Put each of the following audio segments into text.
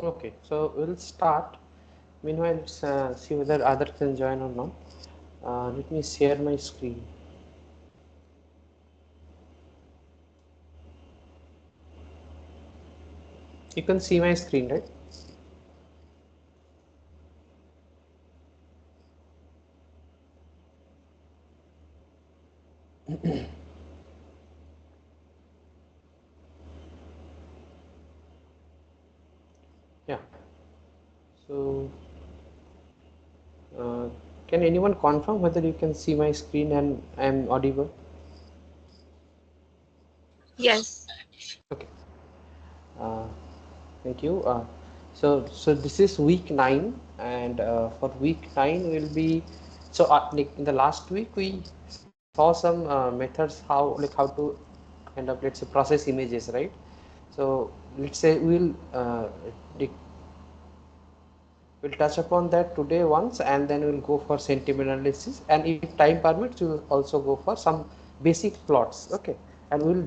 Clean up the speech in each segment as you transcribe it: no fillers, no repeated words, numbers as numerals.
Okay, so we'll start. Meanwhile, let's see whether others can join or not. Let me share my screen. You can see my screen, right? Yeah. So, uh, can anyone confirm whether you can see my screen and I am audible? Yes. Okay. Uh, thank you. So this is week 9, and for week 9 will be like in the last week we saw some methods how to kind of, let's say, process images, right? So let's say we'll touch upon that today once, and then we'll go for sentiment analysis, and if time permits we'll also go for some basic plots. Okay, and we'll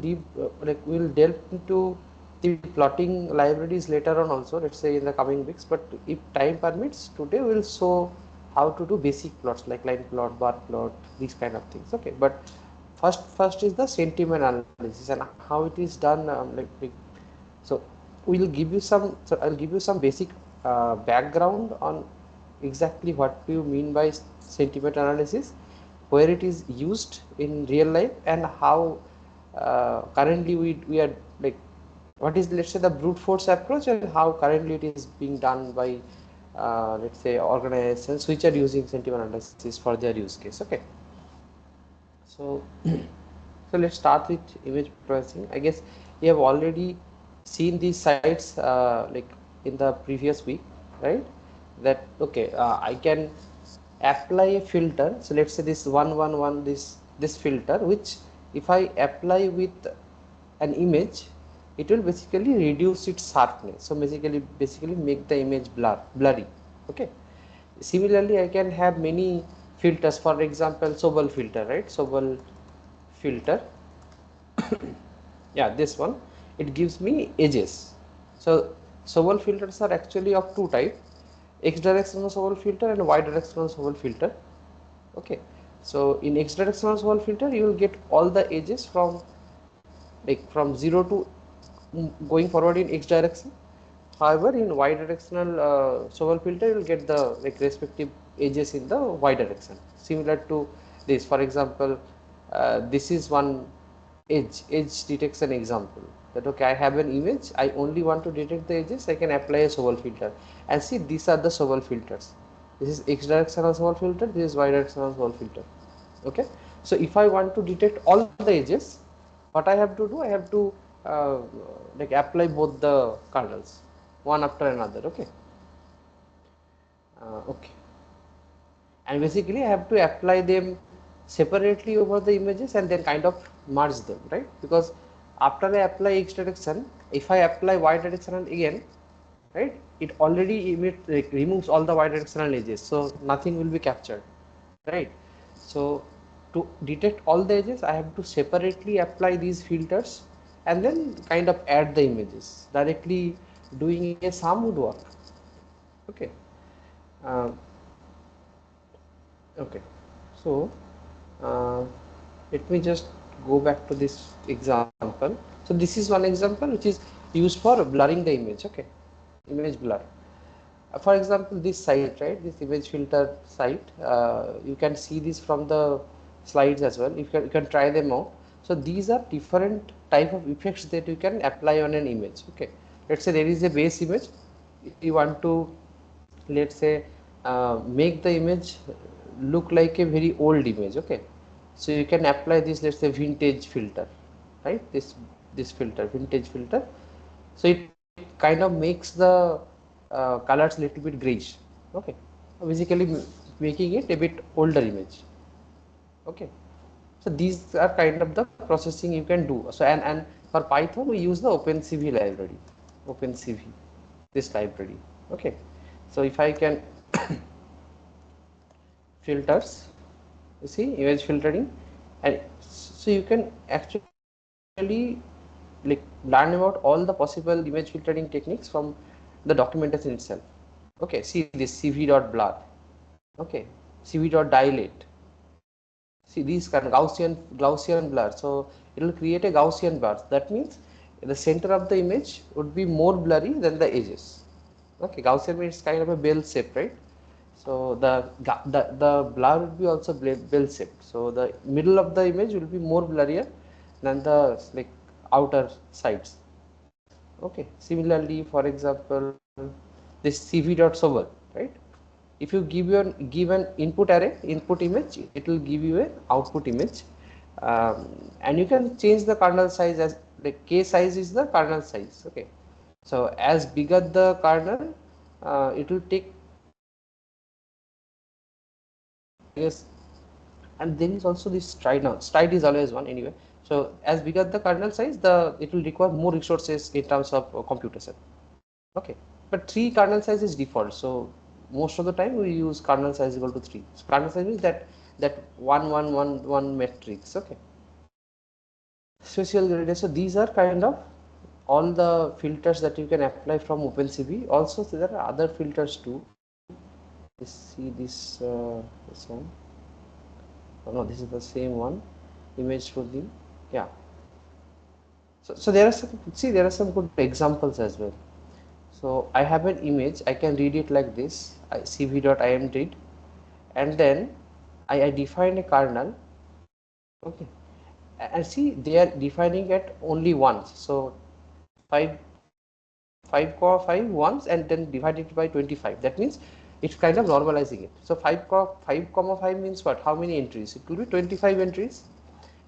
delve into the plotting libraries later on also, let's say in the coming weeks, but if time permits today we'll show how to do basic plots like line plot, bar plot, these kind of things. Okay, but first is the sentiment analysis and how it is done. So we'll give you some. So I'll give you some basic background on exactly what do you mean by sentiment analysis, where it is used in real life, and how currently we are like what is, let's say, the brute force approach, and how currently it is being done by let's say organizations which are using sentiment analysis for their use case. Okay, so so let's start with image processing. I guess you have already seen these sites like in the previous week, right? That okay, I can apply a filter. So let's say this 111, this filter, which if I apply with an image, it will basically reduce its sharpness. So basically make the image blurry. Okay. Similarly, I can have many filters. For example, Sobel filter, right? Sobel filter, yeah, this one, it gives me edges. So Sobel filters are actually of two types: x directional Sobel filter and y directional Sobel filter. Okay, so in x directional Sobel filter you will get all the edges from like from 0 to going forward in x direction. However, in y directional Sobel filter you will get the like respective edges in the y direction, similar to this. For example, this is one edge detection example, that okay, I have an image, I only want to detect the edges, I can apply a Sobel filter, and see, these are the Sobel filters. This is x directional Sobel filter, this is y directional Sobel filter. Okay, so if I want to detect all the edges, what I have to do, I have to uh, like apply both the kernels one after another. Okay, okay, and basically I have to apply them separately over the images and then kind of merge them, right? Because after I apply x direction, if I apply y directional again, right, it already like, removes all the y directional edges, so nothing will be captured, right? So to detect all the edges, I have to separately apply these filters and then kind of add the images. Directly doing a sum would work. Okay. Uh, okay. So let me just go back to this example. So this is one example which is used for blurring the image. Okay, image blur. For example, this site, right, this image filter site, you can see this from the slides as well. You can try them out. So these are different type of effects that you can apply on an image. Okay, let's say there is a base image, you want to, let's say, make the image look like a very old image. Okay, so you can apply this, let's say, vintage filter, right, this filter, vintage filter. So it kind of makes the colors little bit grayish. Okay, basically making it a bit older image. Okay, so these are kind of the processing you can do. So and for Python we use the OpenCV library, OpenCV, this library. Okay, so if I can filters, you see, image filtering, and so you can actually like learn about all the possible image filtering techniques from the documentation itself. Okay, see this cv.blur. Okay, cv.dilate. See these kind of Gaussian blur. So it will create a Gaussian blur. That means the center of the image would be more blurry than the edges. Okay, Gaussian means kind of a bell shape, right? So the blur will be also bell shaped. So the middle of the image will be more blurrier than the like outer sides. Okay, similarly, for example, this cv.sober, right? If you give an input array, input image, it will give you an output image, and you can change the kernel size as like k size is the kernel size. Okay, so as bigger the kernel, it will take, yes, and then is also this stride. Now stride is always one anyway. So as bigger the kernel size, the it will require more resources in terms of computation. Okay, but 3 kernel size is default, so most of the time we use kernel size equal to 3. So kernel size means that 1 matrix. Okay, spatial gradient. So these are kind of all the filters that you can apply from OpenCV. Also, so there are other filters too. See this one. Oh, no, this is the same one. Image smoothing. Yeah. So there are some, see, there are some good examples as well. So I have an image, I can read it like this, cv.imread, and then I define a kernel. Okay, and see, they are defining it only once. So 5 5 once, and then divide it by 25. That means it's kind of normalizing it. So 5 means what? How many entries? It will be 25 entries,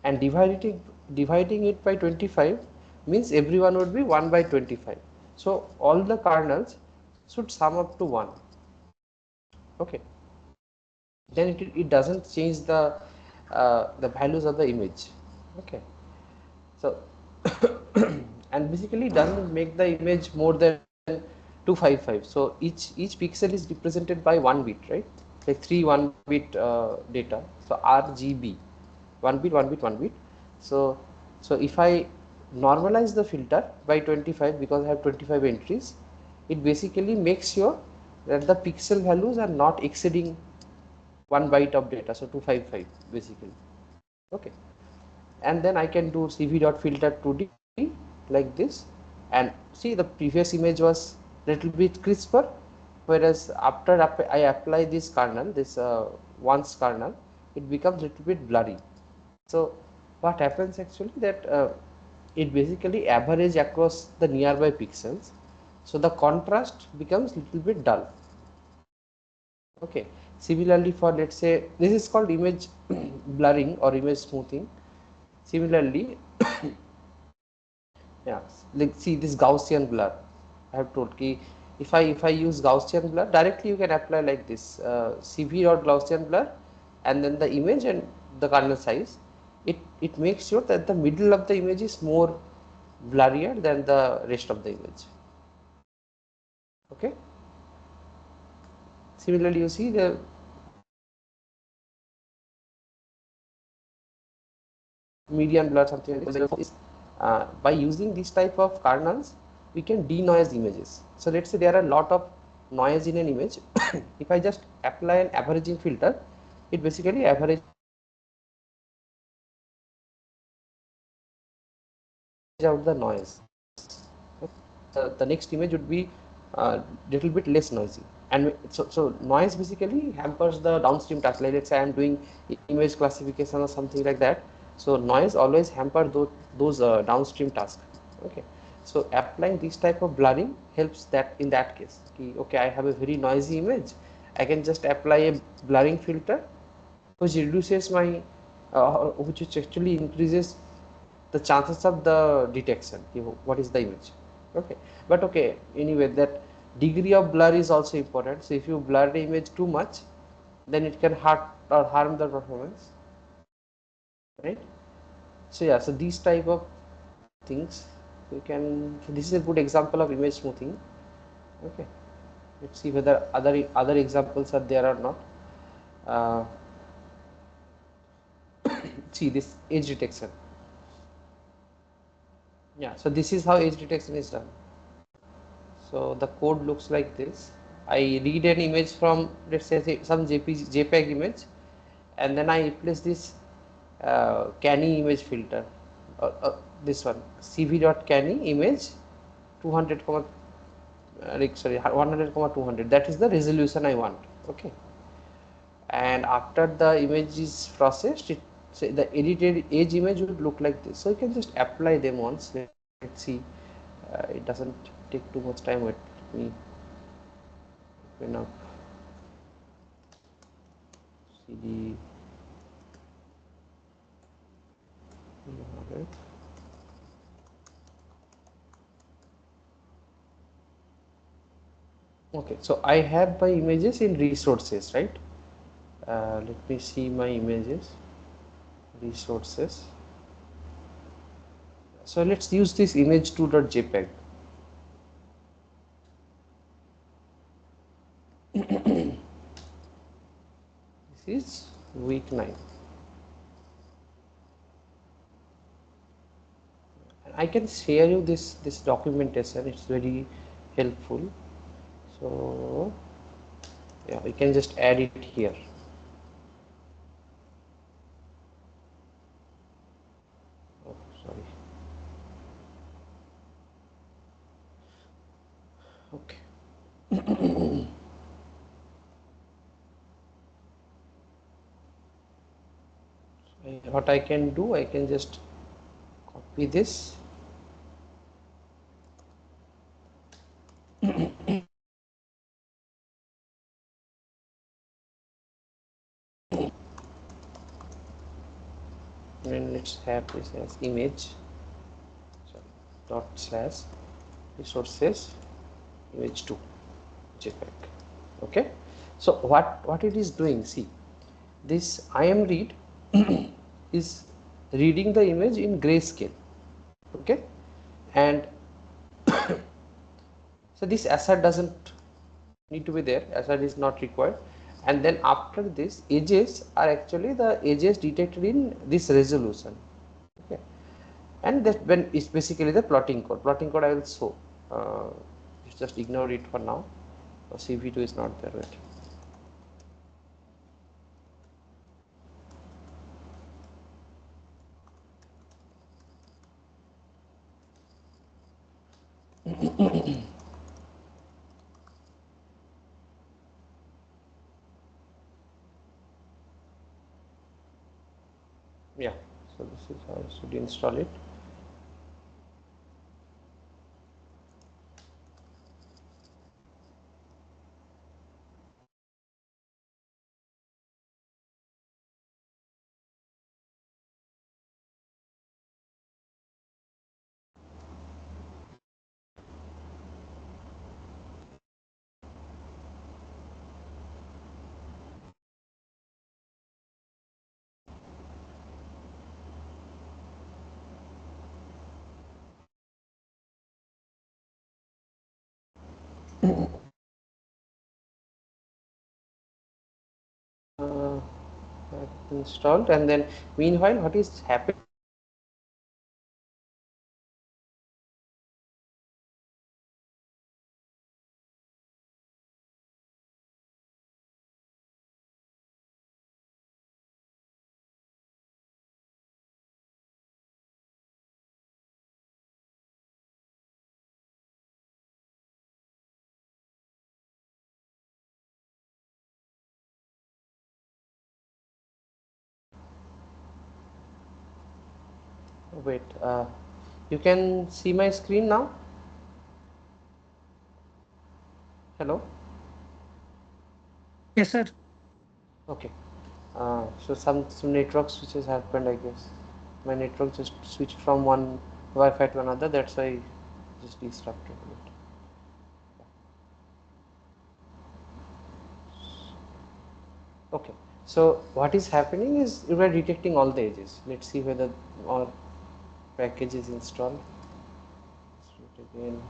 and dividing it by 25 means everyone would be 1 by 25. So all the kernels should sum up to 1. Okay, then it doesn't change the values of the image. Okay, so and basically doesn't make the image more than 255. So each pixel is represented by 1 bit, right? Like 3 1 bit data. So RGB, 1 bit 1 bit 1 bit. So if I normalize the filter by 25, because I have 25 entries, it basically makes sure that the pixel values are not exceeding 1 byte of data, so 255 basically. Okay, and then I can do cv.filter 2d like this, and see, the previous image was little bit crisper, whereas after I apply this kernel, this once kernel, it becomes little bit blurry. So what happens actually that it basically average across the nearby pixels, so the contrast becomes little bit dull. Okay, similarly for, let's say, this is called image blurring or image smoothing. Similarly, yeah, like see this Gaussian blur, I have told ki if I use Gaussian blur directly, you can apply like this CV or Gaussian blur and then the image and the kernel size. It makes sure that the middle of the image is more blurrier than the rest of the image. Okay, similarly you see the median blur, something like this. By using this type of kernels, we can denoise images. So let's say there are a lot of noise in an image. If I just apply an averaging filter, it basically averages out the noise. The next image would be little bit less noisy, and so noise basically hampers the downstream task. Like let's say I am doing image classification or something like that, so noise always hamper those downstream tasks. Okay, so applying this type of blurring helps that in that case. Okay, I have a very noisy image, I can just apply a blurring filter which reduces my which actually increases the chances of the detection, what is the image. Okay, but okay, anyway, that degree of blur is also important. So if you blur the image too much, then it can hurt or harm the performance, right? So yeah, so these type of things you can, so this is a good example of image smoothing. Okay, let's see whether other examples are there or not. uh, See this edge detection. Yeah, so this is how edge detection is done. So the code looks like this. I read an image from, let's say some JPEG image, and then I replace this canny image filter, this one cv.canny image 200, sorry 100, 200. That is the resolution I want. Okay, and after the image is processed, it, say the edited edge image would look like this. So you can just apply them once. Let's see. It doesn't take too much time. Let me open up CD. Okay, so I have my images in resources, right? Let me see my images, resources. So let's use this image2.jpg. This is week 9. I can share you this documentation. It's very helpful. So yeah, we can just add it here. Oh, sorry. Okay. What I can do, I can just copy this. And let's have this as image, sorry, dot slash resources image2 jpeg. Okay, so what it is doing, see, this IM read is reading the image in grayscale. Okay, and so this assert doesn't need to be there, assert is not required. And then after this, edges are actually the edges detected in this resolution. Okay, and that when it's basically the plotting code. Plotting code I will show. Just ignore it for now. CV2 is not there. Right? Yeah. So this is how I should install it. Installed, and then meanwhile what is happening? Wait, you can see my screen now. Hello. Yes, sir. Okay. So some network switches happened, I guess. My network just switched from one Wi-Fi to another. That's why it just disrupted it. Okay. So what is happening is we are detecting all the edges. Let's see whether our package is installed. Let's do it again.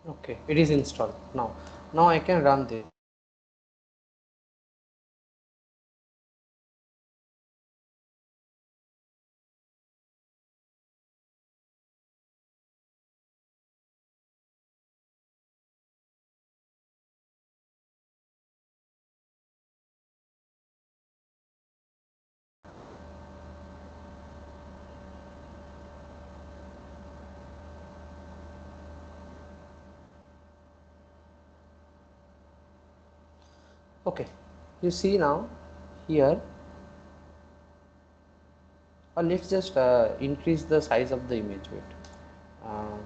Okay, it is installed now. Now I can run this. Okay, you see now here, or let's just increase the size of the image. Wait. Uh,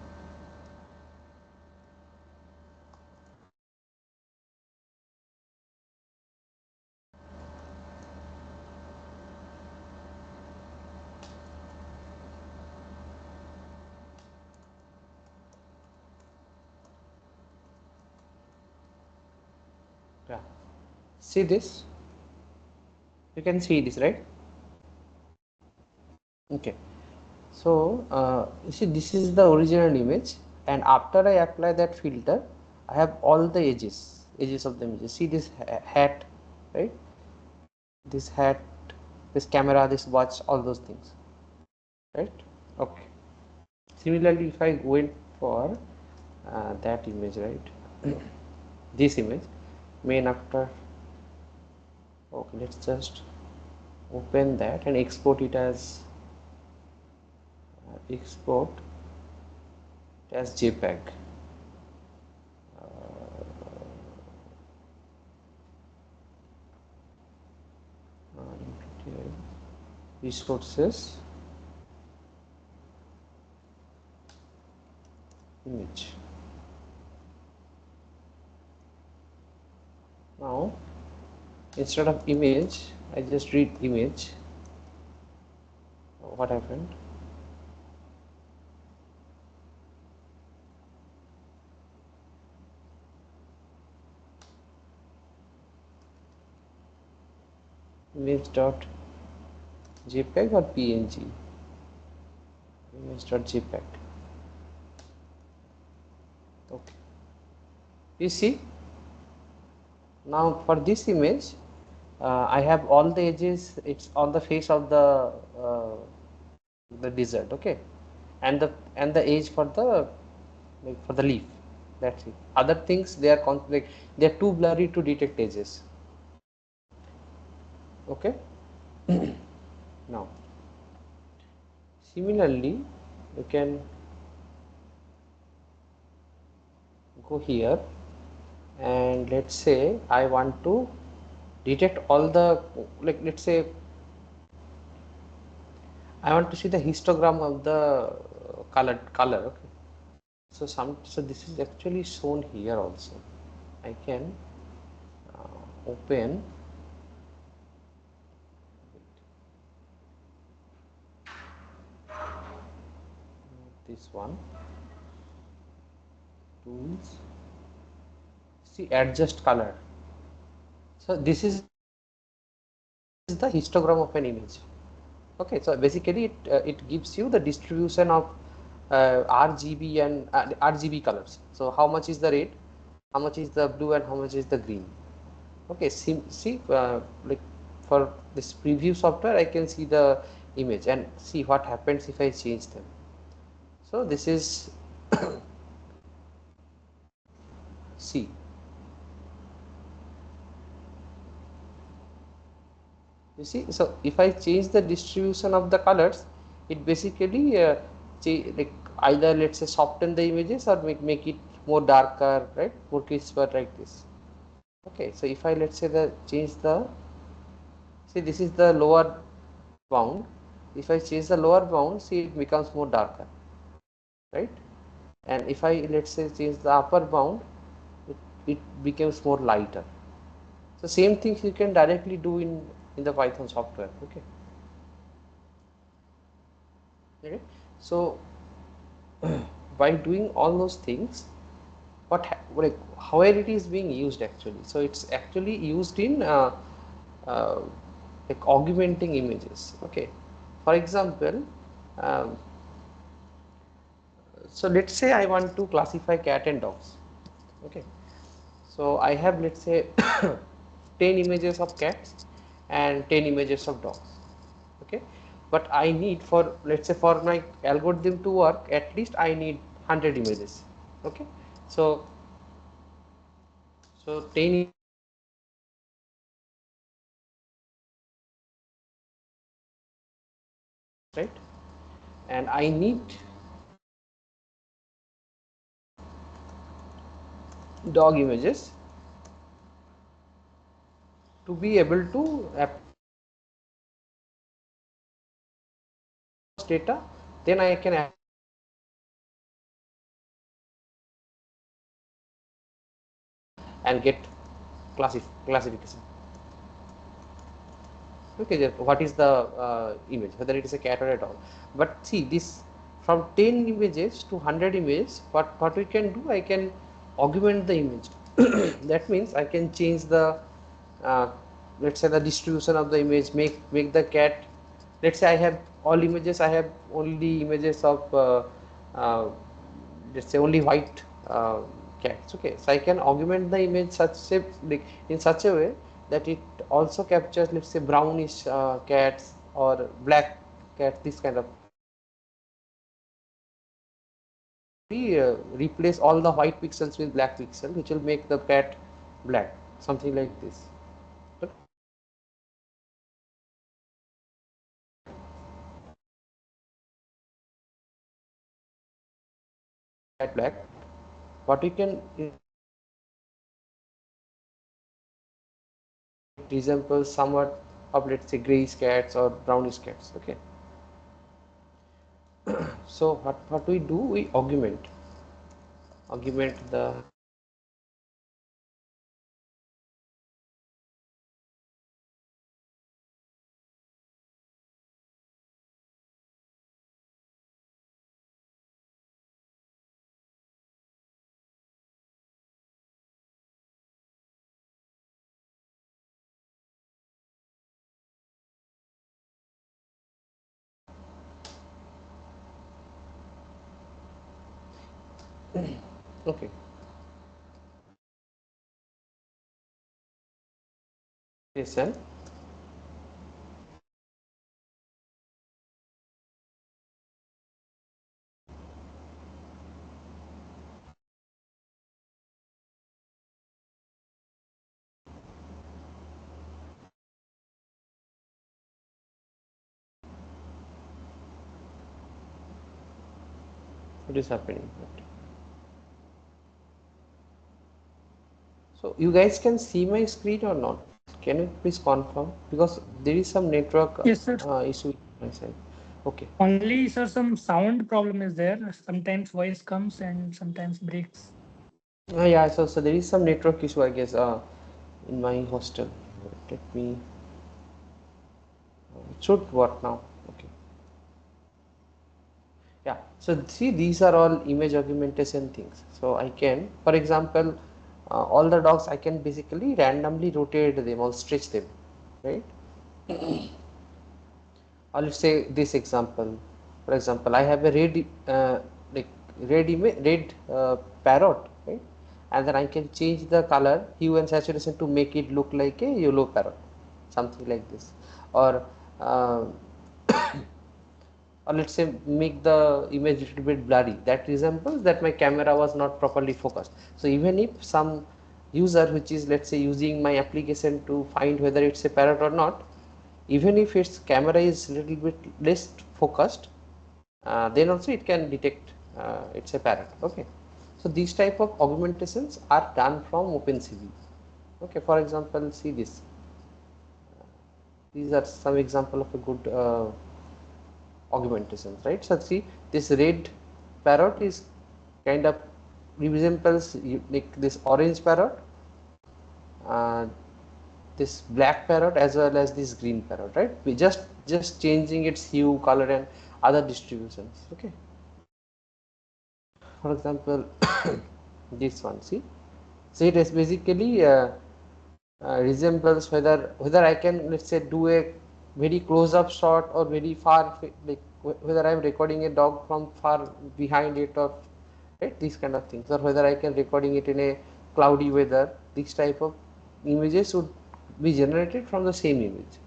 yeah. See this? You can see this, right? Okay. So you see, this is the original image, and after I apply that filter, I have all the edges of the image. See this hat, right? This hat, this camera, this watch, all those things, right? Okay. Similarly, if I went for that image, right? This image, main after. Okay, let's just open that and export it as export as JPEG. Resources, image. Now instead of image I just read image. What happened? Image dot jpeg or png? Image dot jpeg. Okay, you see now for this image I have all the edges, it's on the face of the desert, okay, and the edge for the leaf. That's it. Other things they are like they are too blurry to detect edges. Okay. Now similarly you can go here and let's say I want to detect all the, like let's say I want to see the histogram of the color. Okay. So this is actually shown here also. I can open this one, tools, see adjust color. So this is the histogram of an image. Okay, so basically it gives you the distribution of RGB and RGB colors. So how much is the red, how much is the blue, and how much is the green. Okay, see like for this preview software I can see the image and see what happens if I change them. So this is see, you see, so if I change the distribution of the colors, it basically like either let's say soften the images or make it more darker, right, more crisper, like this. Okay, so if I let's say the change the, see this is the lower bound, if I change the lower bound, see it becomes more darker, right, and if I let's say change the upper bound, it becomes more lighter. So same things you can directly do in the Python software. Okay. Okay. So by doing all those things, like where it is being used actually, so it's actually used in uh, like augmenting images. Okay, for example, um, so let's say I want to classify cat and dogs. Okay, so I have let's say 10 images of cats and 10 images of dogs. Okay, but I need, for let's say for my algorithm to work, at least I need 100 images. Okay, so 10, right, and I need dog images to be able to data, then I can and get classification. Okay, what is the image, whether it is a cat or a dog. But see this, from 10 images to 100 images, what we can do, I can augment the image. That means I can change the uh, let's say the distribution of the image, make the cat, let's say I have all images, I have only images of uh, let's say only white cats. Okay, so I can augment the image like in such a way that it also captures, let's say, brownish cats or black cats, this kind of. We replace all the white pixels with black pixel, which will make the cat black, something like this. Cat black. What we can resemble somewhat of, let's say, grayish cats or brownish cats. Okay, so what we do, we augment the Okay. Listen. What is happening? So you guys can see my screen or not? Can you please confirm? Because there is some network Yes, sir. issue on my side. Okay. Only, sir, some sound problem is there. Sometimes voice comes and sometimes breaks. Yeah, so there is some network issue, I guess, in my hostel. Let me. It should work now. Okay. Yeah. So see, these are all image augmentation things. So I can, for example, all the dogs I can basically randomly rotate them or stretch them, right? Or let's say this example. For example, I have a red like red parrot, right? And then I can change the color hue and saturation to make it look like a yellow parrot, something like this. Or uh, or let's say make the image a little bit blurry, that resembles that my camera was not properly focused. So even if some user which is, let's say, using my application to find whether it's a parrot or not, even if its camera is little bit less focused, then also it can detect it's a parrot. Okay, so these type of augmentations are done from OpenCV. Okay, for example, see this. These are some example of a good augmentations, right? So see, this red parrot is kind of resembles like this orange parrot, uh, this black parrot as well as this green parrot, right? We just changing its hue, color, and other distributions. Okay, for example, this one, see, so it is basically resembles whether I can, let's say, do a very close up shot or very far, like whether I am recording a dog from far behind it, or right, these kind of things, or whether I can recording it in a cloudy weather. These type of images would be generated from the same image.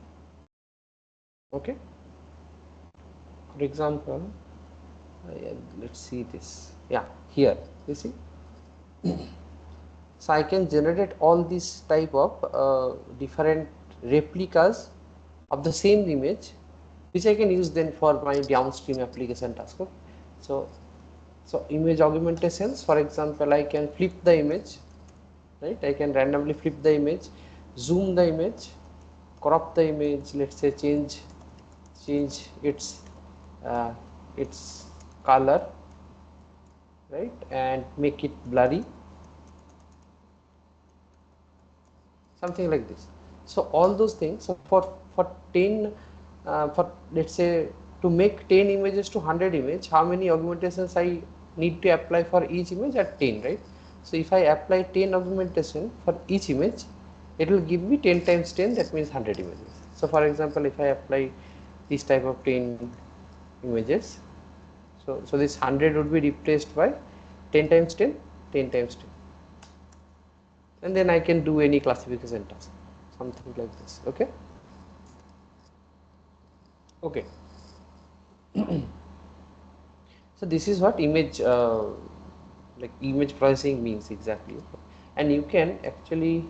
Okay, for example, yeah, let's see this. Yeah, here you see. So I can generate all these type of different replicas of the same image, which I can use then for my downstream application task. Okay? So image augmentations, for example, I can flip the image, right? I can randomly flip the image, zoom the image, crop the image, let's say change uh, its color, right, and make it blurry, something like this. So all those things. So for 10 for, let's say, to make 10 images to 100 image, how many augmentations I need to apply for each image? At 10, right? So if I apply 10 augmentation for each image, it will give me 10 times 10, that means 100 images. So for example, if I apply this type of 10 images, so this 100 would be replaced by 10 times 10, 10 times 10, and then I can do any classification task, something like this. Okay. Okay. So this is what image like image processing means exactly. And you can actually,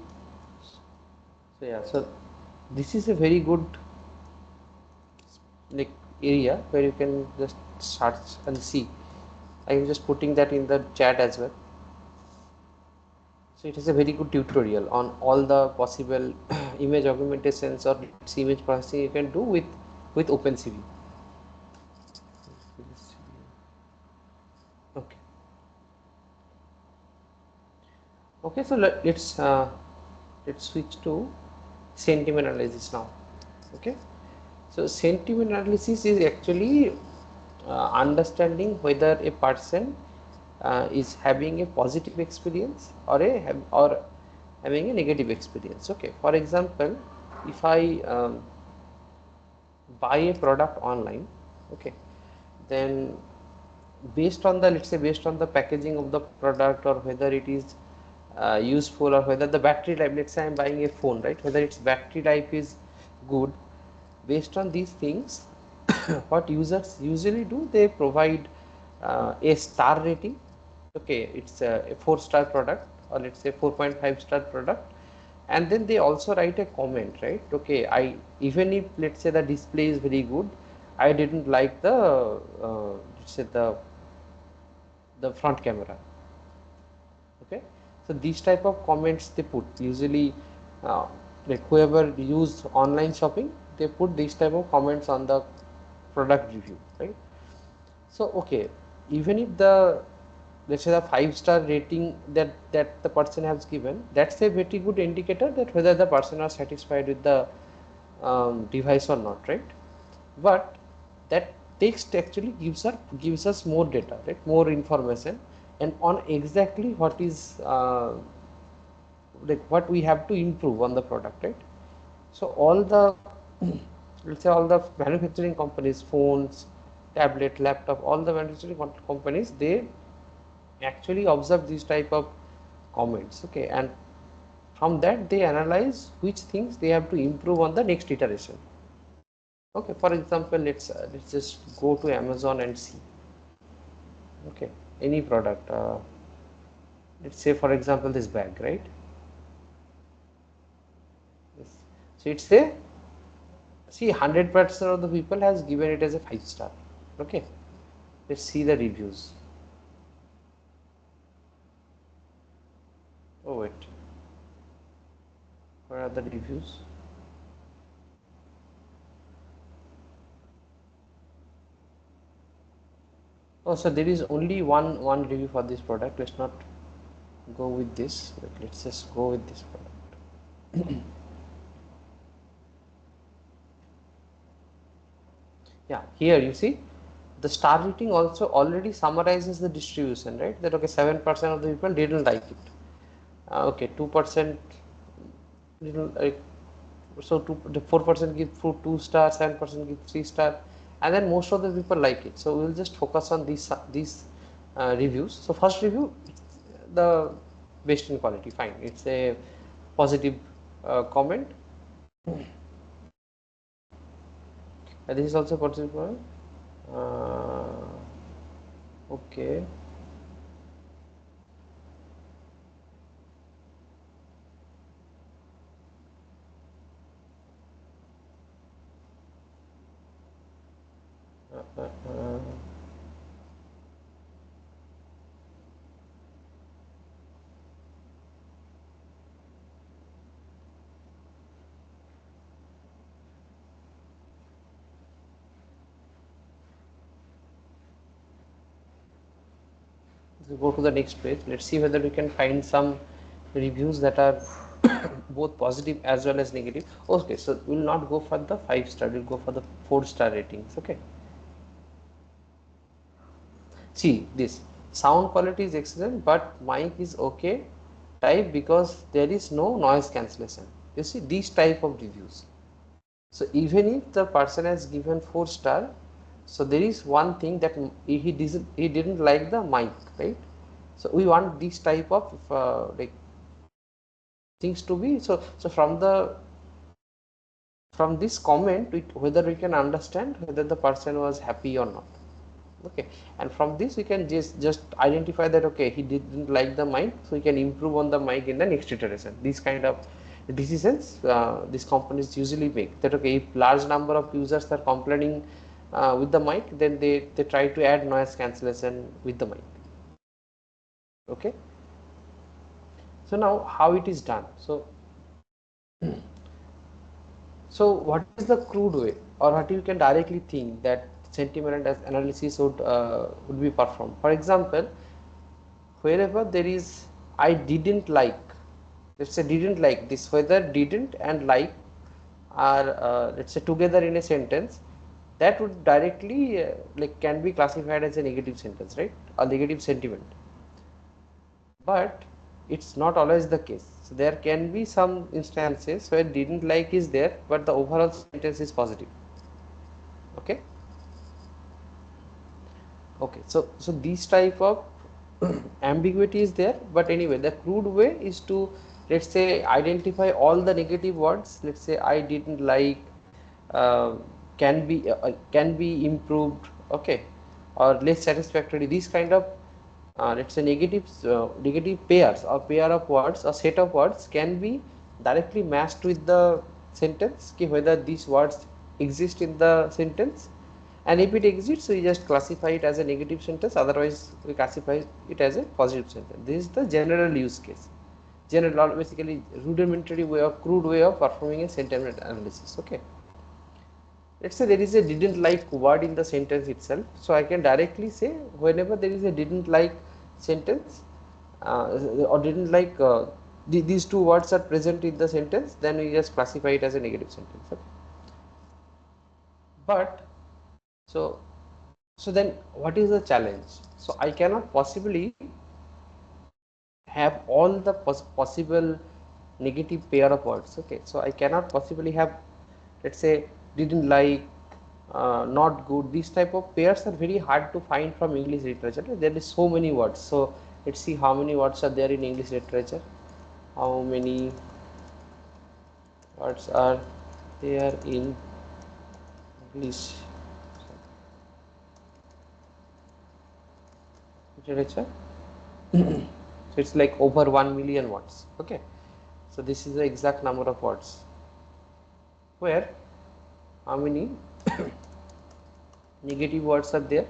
so yeah, so this is a very good like area where you can just search and see. I am just putting that in the chat as well. So it is a very good tutorial on all the possible image augmentations or image processing you can do with OpenCV. Okay. Okay, so let's switch to sentiment analysis now. Okay, so sentiment analysis is actually understanding whether a person is having a positive experience or having a negative experience. Okay, for example, if I buy a product online, okay, then based on the, let's say, based on the packaging of the product, or whether it is useful, or whether the battery life, let's say I'm buying a phone, right, whether its battery life is good. Based on these things, what users usually do, they provide a star rating. Okay, it's a 4-star product, or let's say 4.5-star product, and then they also write a comment, right? Okay, I, even if let's say the display is very good, I didn't like the let's say the front camera. Okay, so these type of comments they put usually, uh, like whoever use online shopping, they put these type of comments on the product review, right? So okay, even if the, let's say, the 5-star rating that the person has given, that's a very good indicator that whether the person are satisfied with the device or not, right? But that text actually gives us more data, right, more information, and on exactly what is like what we have to improve on the product, right? So all the let's say all the manufacturing companies, phones, tablet, laptop, all the manufacturing companies, they actually observe these type of comments. Okay, and from that they analyze which things they have to improve on the next iteration. Okay, for example, let's just go to Amazon and see. Okay, any product, let's say for example this bag, right? Yes. So it's a, see, 100% of the people has given it as a 5-star. Okay, let's see the reviews. Oh wait, where are the reviews? Oh, so there is only one review for this product. Let's not go with this. Let's just go with this product. Yeah, here you see the star rating also already summarizes the distribution, right? That okay, 7% of the people didn't like it. Okay, 2% didn't like. So 4% give 2 star, 7% give 3-star, and then most of the people like it. So we will just focus on these reviews. So first review, the best in quality, fine. It's a positive comment. And this is also positive comment. Okay. Uh, uh, uh. Go to the next page. Let's see whether we can find some reviews that are both positive as well as negative. Okay, so we will not go for the 5-star, we'll go for the 4-star ratings. Okay, see this, sound quality is excellent but mic is okay type because there is no noise cancellation. You see these type of reviews. So even if the person has given 4-star, so there is one thing that he didn't like the mic, right? So we want this type of like things to be. So from this comment, whether we can understand whether the person was happy or not. Okay, and from this we can just identify that okay, he didn't like the mic, so we can improve on the mic in the next iteration. These kind of decisions these companies usually make, that okay, if large number of users are complaining with the mic, then they try to add noise cancellation with the mic. Okay, so now how it is done. So what is the crude way, or what you can directly think that sentiment analysis would be performed? For example, wherever there is I didn't like, let's say didn't like, this whether didn't and like are let's say together in a sentence, that would directly like can be classified as a negative sentence, right, or negative sentiment. But it's not always the case. So there can be some instances where didn't like is there but the overall sentence is positive. Okay, Okay, so this type of ambiguity is there, but anyway, the crude way is to, let's say, identify all the negative words. Let's say I didn't like, uh, can be improved, okay, or less satisfactory. These kind of let's say negative pairs or pair of words or set of words can be directly matched with the sentence, okay, whether these words exist in the sentence, and if it exists, we just classify it as a negative sentence, otherwise we classify it as a positive sentence. This is the general use case, general, basically rudimentary way of, crude way of performing a sentiment analysis. Okay, let's say there is a didn't like word in the sentence itself, so I can directly say whenever there is a didn't like sentence or didn't like these two words are present in the sentence, then we just classify it as a negative sentence. Okay? But so then what is the challenge? So I cannot possibly have all the possible negative pair of words. Okay, so I cannot possibly have, let's say, didn't like, not good. These type of pairs are very hard to find from English literature. There is so many words. So let's see how many words are there in English literature. How many words are there in English literature? So it's like over 1 million words. Okay, so this is the exact number of words. Where how many negative words are there?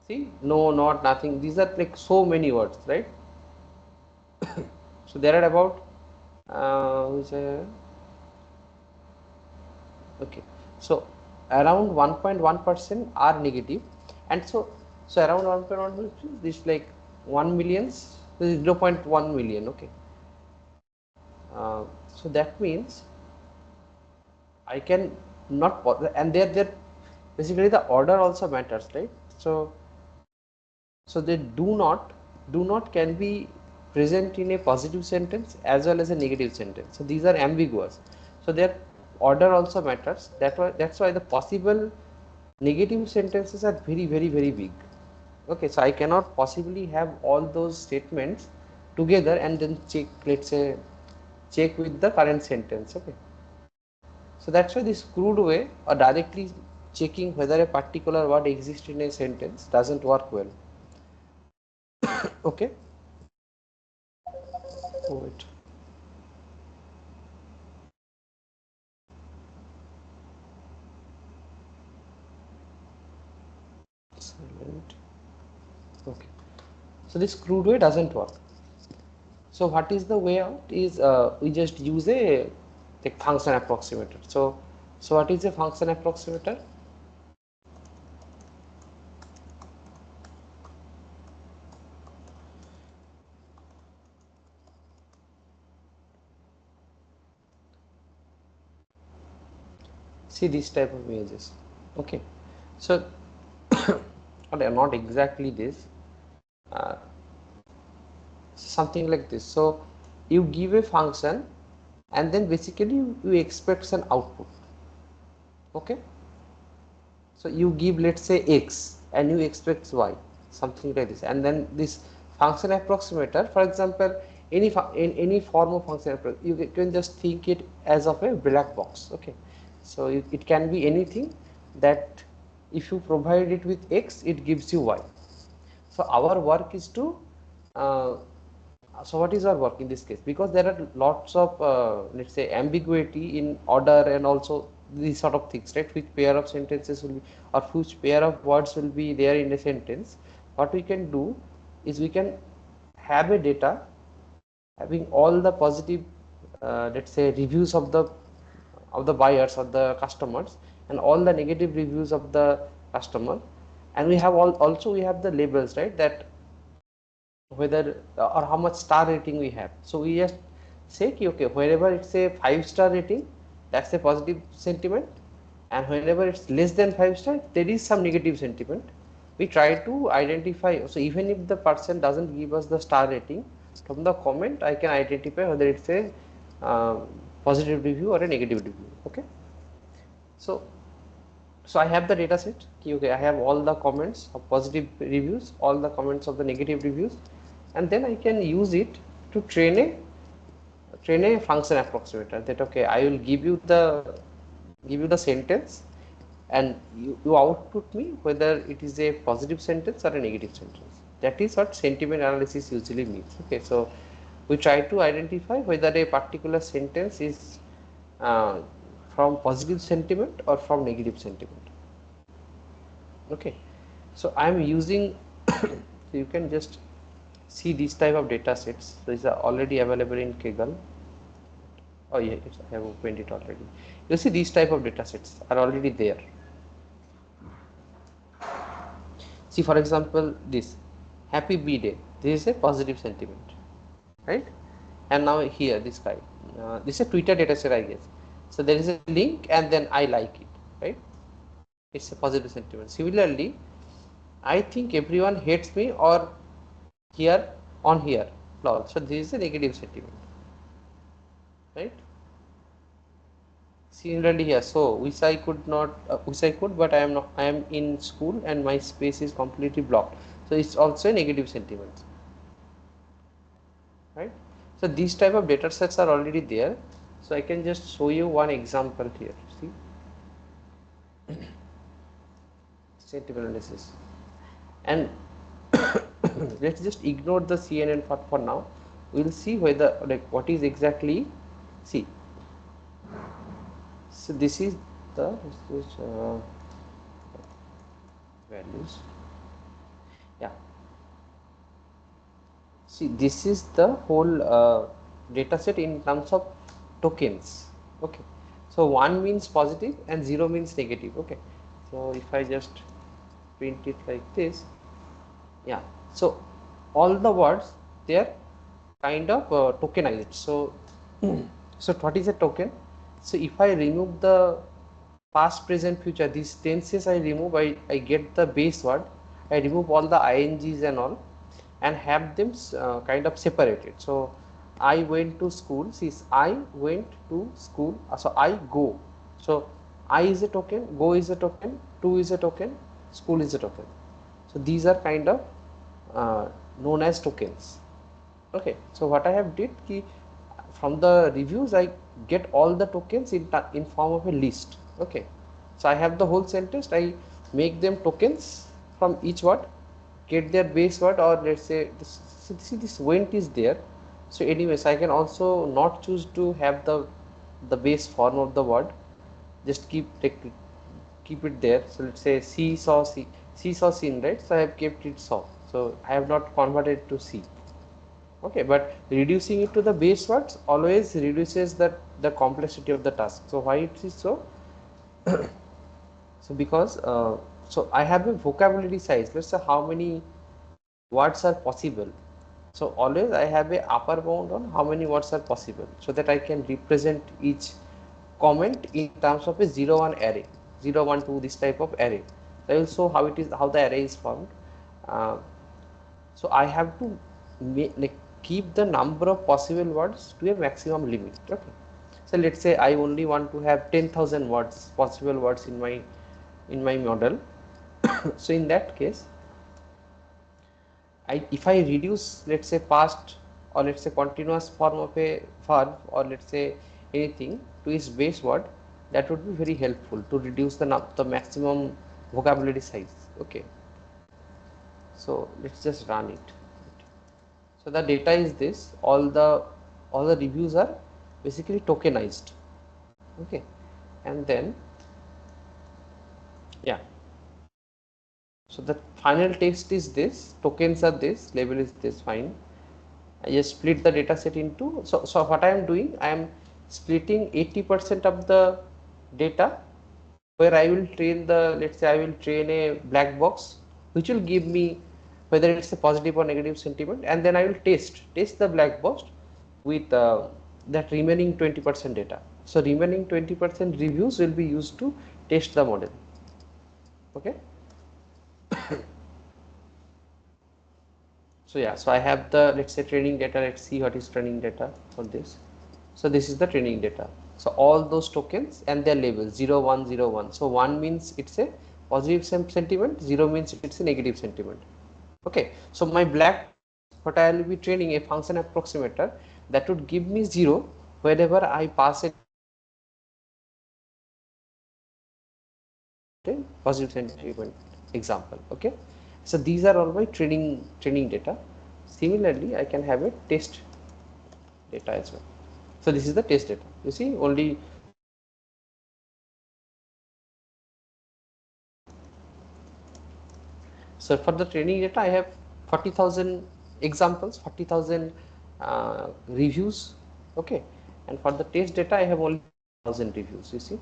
See, no, not, nothing. These are like so many words, right? So there are about okay, so around 1.1% are negative, and so around 1.1%, this like 1 millions, this is 0.1 million. Okay, so that means I can not, and they're basically the order also matters, right? So they do not can be present in a positive sentence as well as a negative sentence. So these are ambiguous. So their order also matters. That's why the possible negative sentences are very big. Okay, so I cannot possibly have all those statements together and then check, let's say, check with the current sentence. Okay, so that's why this crude way or directly checking whether a particular word exists in a sentence doesn't work well. Okay, wait. Silent. Okay, so this crude way doesn't work. So what is the way out is we just use a function approximator. So what is a function approximator? See this type of images. Okay, so not exactly this, uh, something like this. So you give a function and then basically you expect an output. Okay, so you give, let's say, x and you expect y, something like this, and then this function approximator, for example, in any form of function approximator, you can just think it as of a black box. Okay, so it can be anything that if you provide it with x, it gives you y. So our work is to uh, so what is our work in this case? Because there are lots of let's say ambiguity in order and also these sort of things, right? Which pair of sentences will be, or which pair of words will be there in a sentence. What we can do is we can have a data having all the positive let's say reviews of the buyers or the customers, and all the negative reviews of the customer, and we have also we have the labels, right, that whether or how much star rating we have. So we just say okay, wherever it's a 5-star rating, that's a positive sentiment, and whenever it's less than 5 star, there is some negative sentiment. We try to identify. So even if the person doesn't give us the star rating, from the comment I can identify whether it's a uh, positive review or a negative review. Okay, so So I have the data set. Okay, I have all the comments of positive reviews, all the comments of the negative reviews, and then I can use it to train a function approximator. That okay, I will give you the sentence, and you output me whether it is a positive sentence or a negative sentence. That is what sentiment analysis usually means. Okay, so we try to identify whether a particular sentence is uh, from positive sentiment or from negative sentiment. Okay, so I am using so you can just see these type of data sets. These are already available in Kaggle. Oh yeah, I have opened it already. You see these type of data sets are already there. See, for example, this happy b-day, this is a positive sentiment, right? And now here this guy, this is a Twitter data set, I guess. So there is a link and then I like it, right? It's a positive sentiment. Similarly, I think everyone hates me, or here on here, lol. So this is a negative sentiment, right? Similarly here, so wish I could not, wish I could, but I am not. I am in school and my space is completely blocked. So it's also a negative sentiment, right? So these type of data sets are already there. So I can just show you one example here. See, sentiment analysis, and let's just ignore the CNN for now. We'll see whether like what is exactly. See, so this is the values. Yeah. See, this is the whole data set in terms of tokens. Okay, so 1 means positive and 0 means negative. Okay, so if I just print it like this, yeah, so all the words they are kind of tokenized. So so what is a token? So if I remove the past, present, future, these tenses I remove, I get the base word, I remove all the ings and all, and have them kind of separated. So I went to school, see, I went to school, so I go. So I is a token, go is a token, to is a token, school is a token. So these are kind of known as tokens. Okay, so what I have did ki from the reviews I get all the tokens in form of a list. Okay, so I have the whole sentence, I make them tokens from each word, get their base word, or let's say this, see this went is there. So anyways, I can also not choose to have the base form of the word, just keep it there. So let's say see saw seen, right? So I have kept it saw, so I have not converted to see. Okay, but reducing it to the base words always reduces the complexity of the task. So why it is so? So because so I have a vocabulary size, let's say how many words are possible. So always I have a upper bound on how many words are possible, so that I can represent each comment in terms of a 0 1 array, 0 1 2, this type of array. I will show how it is, how the array is formed. uh, so I have to like keep the number of possible words to a maximum limit. Okay, so let's say I only want to have 10,000 words, possible words in my model. So in that case, if I reduce, let's say, past, or let's say continuous form of a verb, or let's say anything to its base word, that would be very helpful to reduce the maximum vocabulary size. Okay, so let's just run it. So the data is this, all the reviews are basically tokenized. Okay, and then yeah, so the final text is this, tokens are this, label is this, fine. I just split the data set into, so what I am doing, I am splitting 80% of the data, where I will train let's say I will train a black box which will give me whether it's a positive or negative sentiment, and then I will test the black box with that remaining 20% data. So remaining 20% reviews will be used to test the model. Okay. So yeah, so I have the, let's say, training data. Let's see what is training data for this. So this is the training data. So all those tokens and their labels 0 1 0 1. So 1 means it's a positive sentiment, 0 means it's a negative sentiment. Okay, so my black box, what I will be training a function approximator that would give me 0 whenever I pass a positive sentiment example. Okay, so these are all my training data. Similarly, I can have a test data as well. So this is the test data. You see, only so for the training data, I have 40,000 examples, 40,000 reviews. Okay, and for the test data, I have only 1,000 reviews. You see,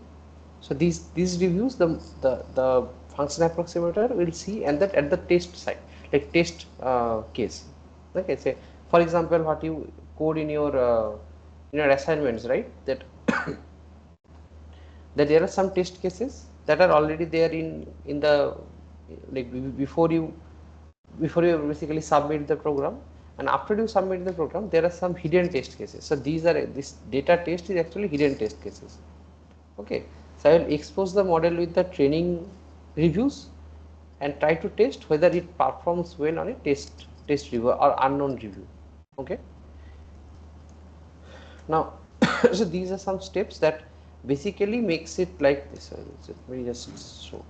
so these reviews, the function approximator will see, and that at the test site, like test case. Okay, say for example, what you code in your assignments, right? That there are some test cases that are already there in the, like, before you basically submit the program, and after you submit the program there are some hidden test cases. So these are, this data test is actually hidden test cases. Okay, so I will expose the model with the training reviews and try to test whether it performs well on a test review or unknown review. Okay, now so these are some steps that basically makes it like this. Let me just show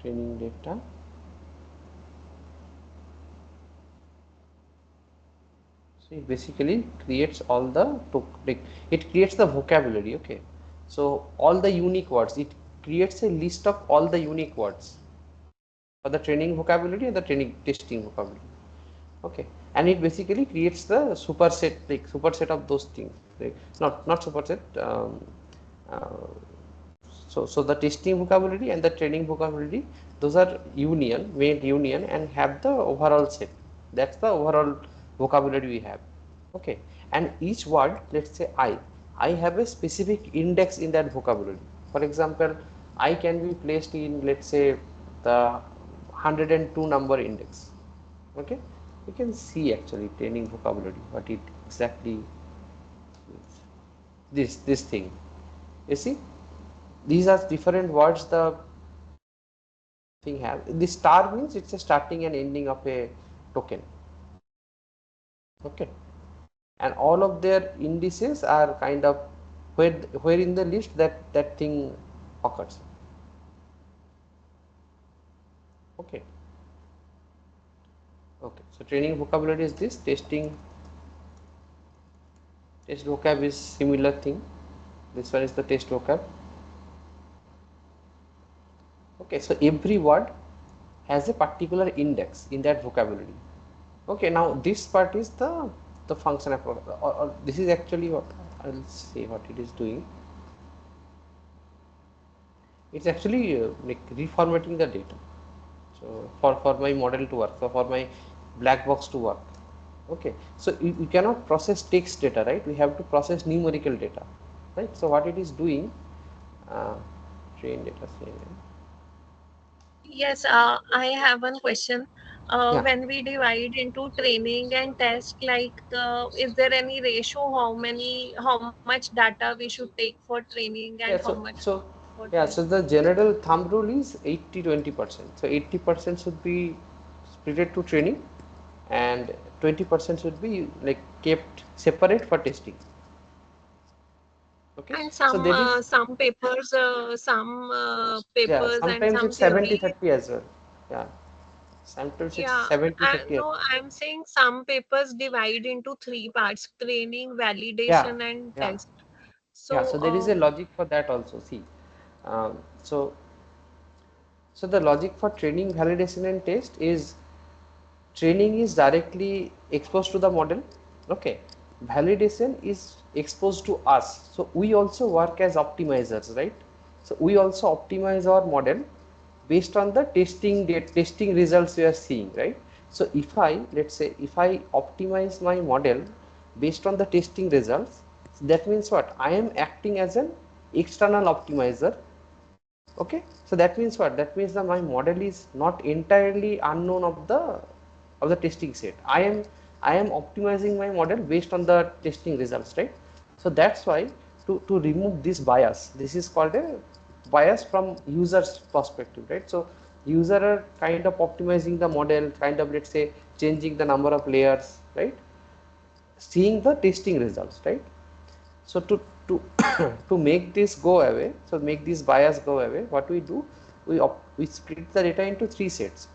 training data. So it basically creates all the, like, it creates the vocabulary. Okay, so all the unique words, it creates a list of all the unique words for the training vocabulary and the training testing vocabulary. Okay, and it basically creates the superset, like superset of those things, like not superset. Uh, so the testing vocabulary and the training vocabulary, those are made union and have the overall set. That's the overall vocabulary we have. Okay, and each word, let's say I have a specific index in that vocabulary. For example, I can be placed in, let's say, the 102 number index. Okay, you can see actually training vocabulary what it exactly is. This thing, you see, these are different words the thing have. The star means it's a starting and ending of a token. Okay, and all of their indices are kind of where in the list that thing occurs. Okay, okay, so training vocabulary is this, test vocab is similar thing. This one is the test vocab. Okay, so every word has a particular index in that vocabulary. Okay, now this part is the function approach, or this is actually what I'll say what it is doing. It's actually like reformatting the data. So for my model to work, so for my black box to work. Okay, so you cannot process text data, right? We have to process numerical data, right? So what it is doing, train data. Yes, I have one question. Yeah. When we divide into training and test, like, is there any ratio? How much data we should take for training and Yeah, how much for yeah, test? so the general thumb rule is 80-20%. So 80% should be split to training, and 20% should be like kept separate for testing. Okay, And so there is, some yeah, papers and sometimes some it's theory. 70-30 as well. Yeah, sometimes it's Yeah, 70-30 as no, well. I'm saying some papers divide into three parts: training, Yeah, validation, and yeah, test. yeah. So, So there is a logic for that also. See, um, so the logic for training, validation, and test is training is directly exposed to the model. Okay, validation is exposed to us. So we also work as optimizers, right? So we also optimize our model based on the testing results we are seeing, right? So if I, let's say, if I optimize my model based on the testing results, that means what? I am acting as an external optimizer. Okay, so that means what? That means that my model is not entirely unknown of the testing set. I am I am optimizing my model based on the testing results, right? So that's why to remove this bias, this is called a bias from user's perspective, right? So user are kind of optimizing the model, kind of, let's say, changing the number of layers, right? Seeing the testing results, right? So to to make this go away, so make this bias go away, what we do, we split the data into three sets: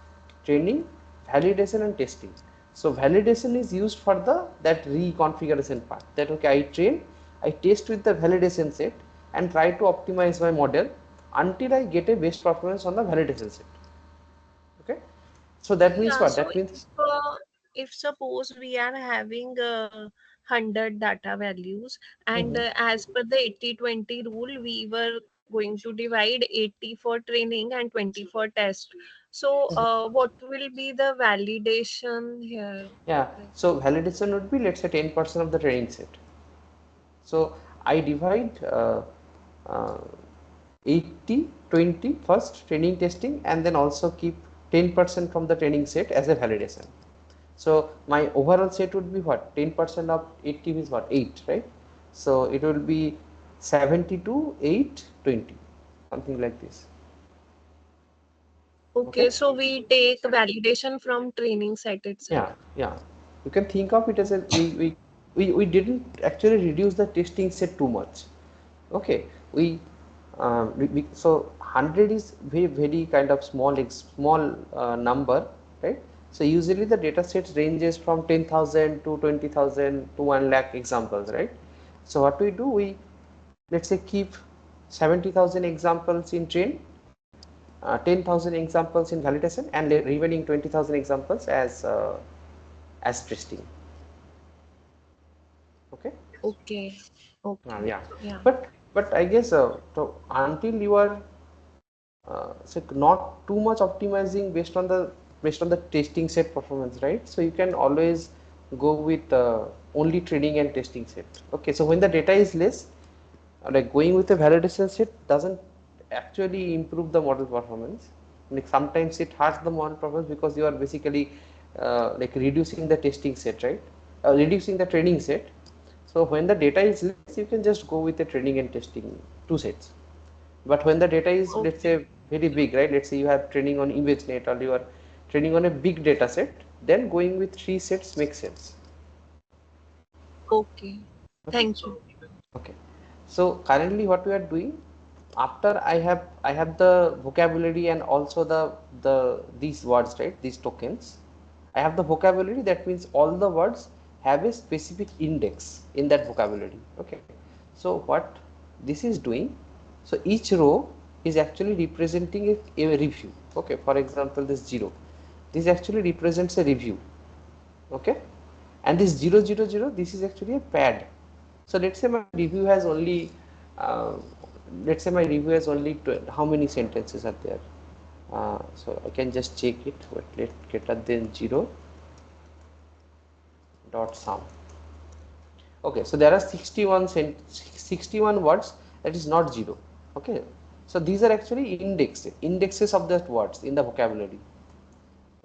training, validation, and testing. So validation is used for the that reconfiguration part, that okay, I train, I test with the validation set and try to optimize my model until I get a best performance on the validation set. Okay, so that means Yeah, what, so that means if suppose we are having 100 data values, and Mhm. as per the 80-20 rule, we were going to divide 80 for training and 20 for test. So what will be the validation here? Yeah, Like, so validation would be, let's say, 10% of the training set. So I divide uh, 80 20 first training testing, and then also keep 10% from the training set as a validation. So my overall set would be what, 10% of 80 is what, 8, right? So it will be 72 8 20, something like this. Okay. okay, so we take validation from training set itself. Yeah, you can think of it as a, we didn't actually reduce the testing set too much. Okay, so 100 is very kind of small number, right? So usually the data sets ranges from 10,000 to 20,000 to 1 lakh examples, right? So what we do, we, let's say, keep 70,000 examples in train, 10,000 examples in validation, and remaining 20,000 examples as testing. Okay. Okay, okay, Yeah, yeah. but I guess so until you are so not too much optimizing based on the testing set performance, right? So you can always go with only training and testing set. Okay, so when the data is less, like going with a validation set doesn't actually improve the model performance. Like sometimes it hurts the model performance because you are basically like reducing the testing set, right? Reducing the training set. So when the data is less, you can just go with the training and testing two sets. But when the data is, let's Okay, say, very big, right? Let's say you have training on ImageNet, or you are training on a big data set, then going with three sets makes sense. okay. Okay. Thank you. Okay. So currently what we are doing, after I have the vocabulary and also the these words, right? These tokens. I have the vocabulary, that means all the words have a specific index in that vocabulary. Okay. So what this is doing, so each row is actually representing a review. Okay. For example, this 0. This actually represents a review. Okay, and this 000, this is actually a pad. So let's say my review has only uh, let's say my review has only how many sentences are there. So I can just check it. Wait, let's greater than 0 dot sum. Okay, so there are 61 words, that is not 0. Okay, so these are actually indexes of that words in the vocabulary.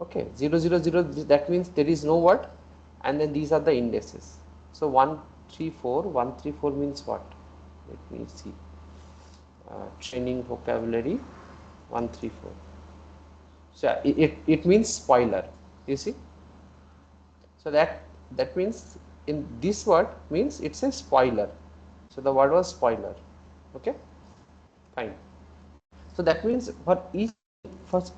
Okay, 000, that means there is no word, and then these are the indices. So 134 means what? Let me see. Training vocabulary 134. So it means spoiler. You see. So that means in this word means it's a spoiler. So the word was spoiler. Okay, fine. So that means for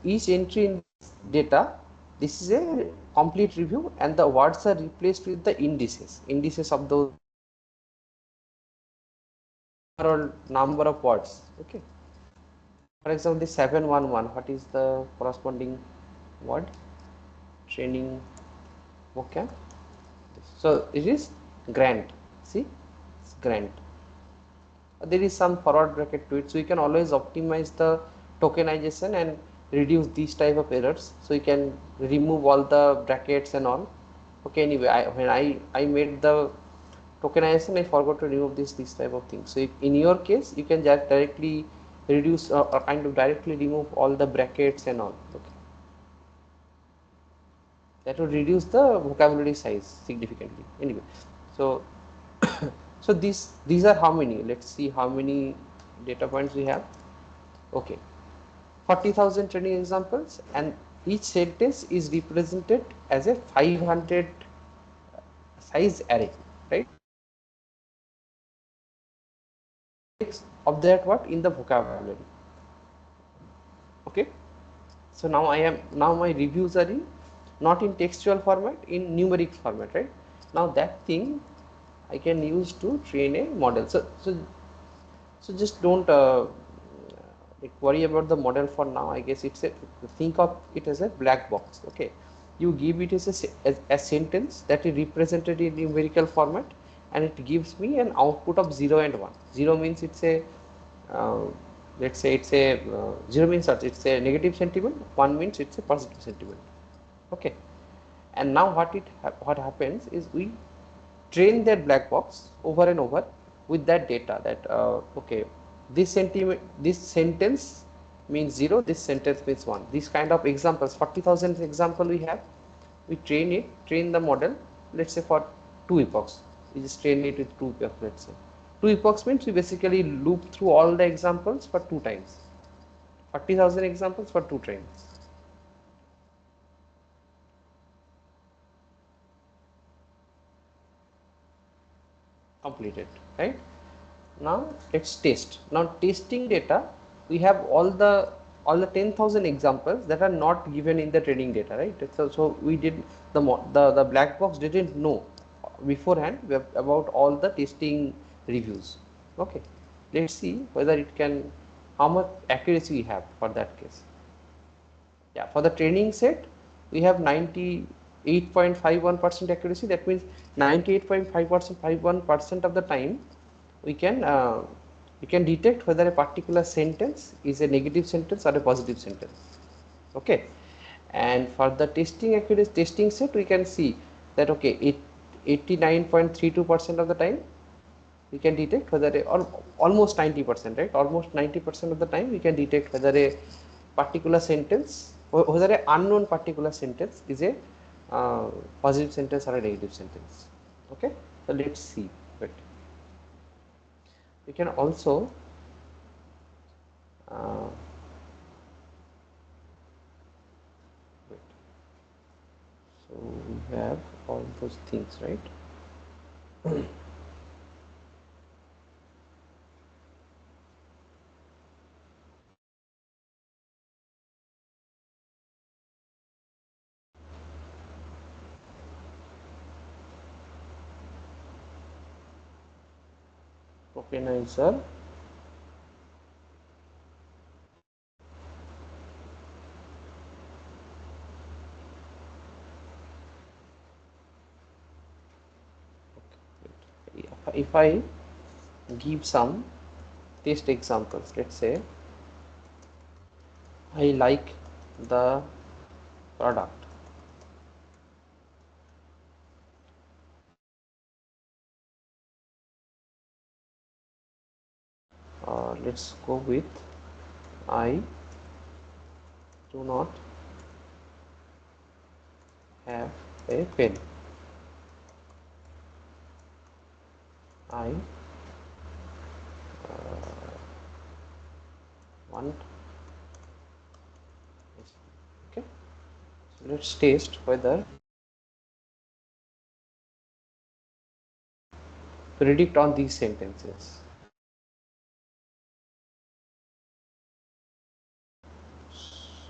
each entry in data, this is a complete review, and the words are replaced with the indices of those overall number of words. Okay. For example, the 711, what is the corresponding word? Training vocab. So it is grant. See, it's grant. There is some forward bracket to it, so you can always optimize the tokenization and reduce these type of errors. So you can remove all the brackets and all. Okay, anyway, when I made the tokenization, I forgot to remove this type of thing. So if in your case, you can just directly reduce or kind of directly remove all the brackets and all. Okay. That would reduce the vocabulary size significantly. Anyway, so so these are how many? Let's see how many data points we have. Okay, 40,000 training examples, and each sentence is represented as a 500 size array, right? Of that what in the vocabulary. Okay, so now my reviews are in not in textual format, in numeric format, right? Now that thing I can use to train a model. So just don't like worry about the model for now. I guess it's a, think of it as a black box. Okay, you give it as a sentence that is represented in numerical format, and it gives me an output of 0 and 1. 0 means it's a uh, let's say it's a 0 means it's a negative sentiment, 1 means it's a positive sentiment. Okay, and now what happens is we train that black box over and over with that data that okay, this sentence means 0, this sentence means 1. These kind of examples, 40,000 example we have, we train the model, let's say for 2 epochs. We just train it with 2 epochs, let's say. 2 epochs means we basically loop through all the examples for 2 times. 40,000 examples for 2 trains. Completed, right? Now let's test. Now testing data, we have all the 10,000 examples that are not given in the training data, right? So we did the black box didn't know beforehand about all the testing reviews. Okay, let's see whether it can, how much accuracy we have for that case. Yeah, for the training set we have 98.51% accuracy. That means 98.51% of the time we can detect whether a particular sentence is a negative sentence or a positive sentence. Okay, and for the testing accuracy testing set we can see that okay, 89.32% of the time we can detect whether or almost 90%, right? Almost 90% of the time we can detect whether a particular sentence or whether an unknown particular sentence is a positive sentence or a negative sentence. Okay, so let's see. But we can also wait. So we have all those things, right? Tokenizer, if I give some test examples, let's say I like the product, let's go with I do not have a pen. I want this. Okay, so let's test whether predict on these sentences.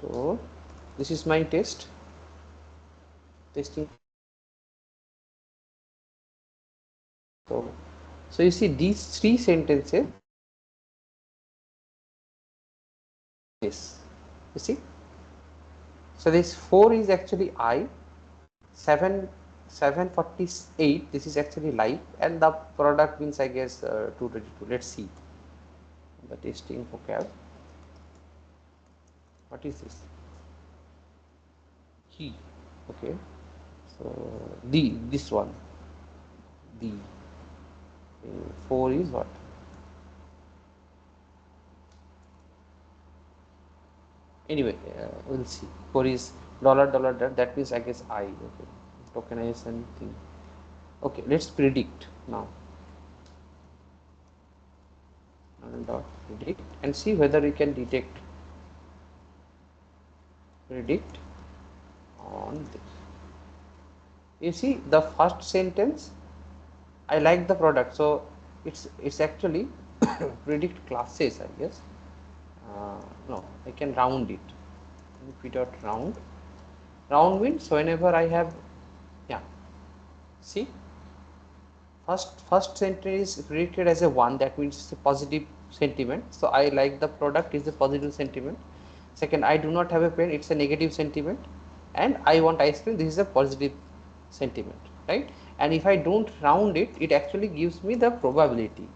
So this is my testing. So you see these 3 sentences, this, you see, so this 4 is actually I, 748, this is actually live, and the product means I guess 222. Let's see the testing vocab. What is this? He. Okay, so this one, the 4 is what? Anyway, we'll see. 4 is that means I guess I. Okay, tokenization thing. Okay, let's predict now. Dot predict and see whether we can detect predict on this. You see the first sentence, I like the product, so it's actually predict classes, I guess. No, I can round it. P dot round. Round means whenever I have, yeah. See, first sentence is predicted as a 1, that means it's a positive sentiment. So I like the product is a positive sentiment. Second, I do not have a pen, it's a negative sentiment. And I want ice cream, this is a positive sentiment, right? And if I don't round it, it actually gives me the probability.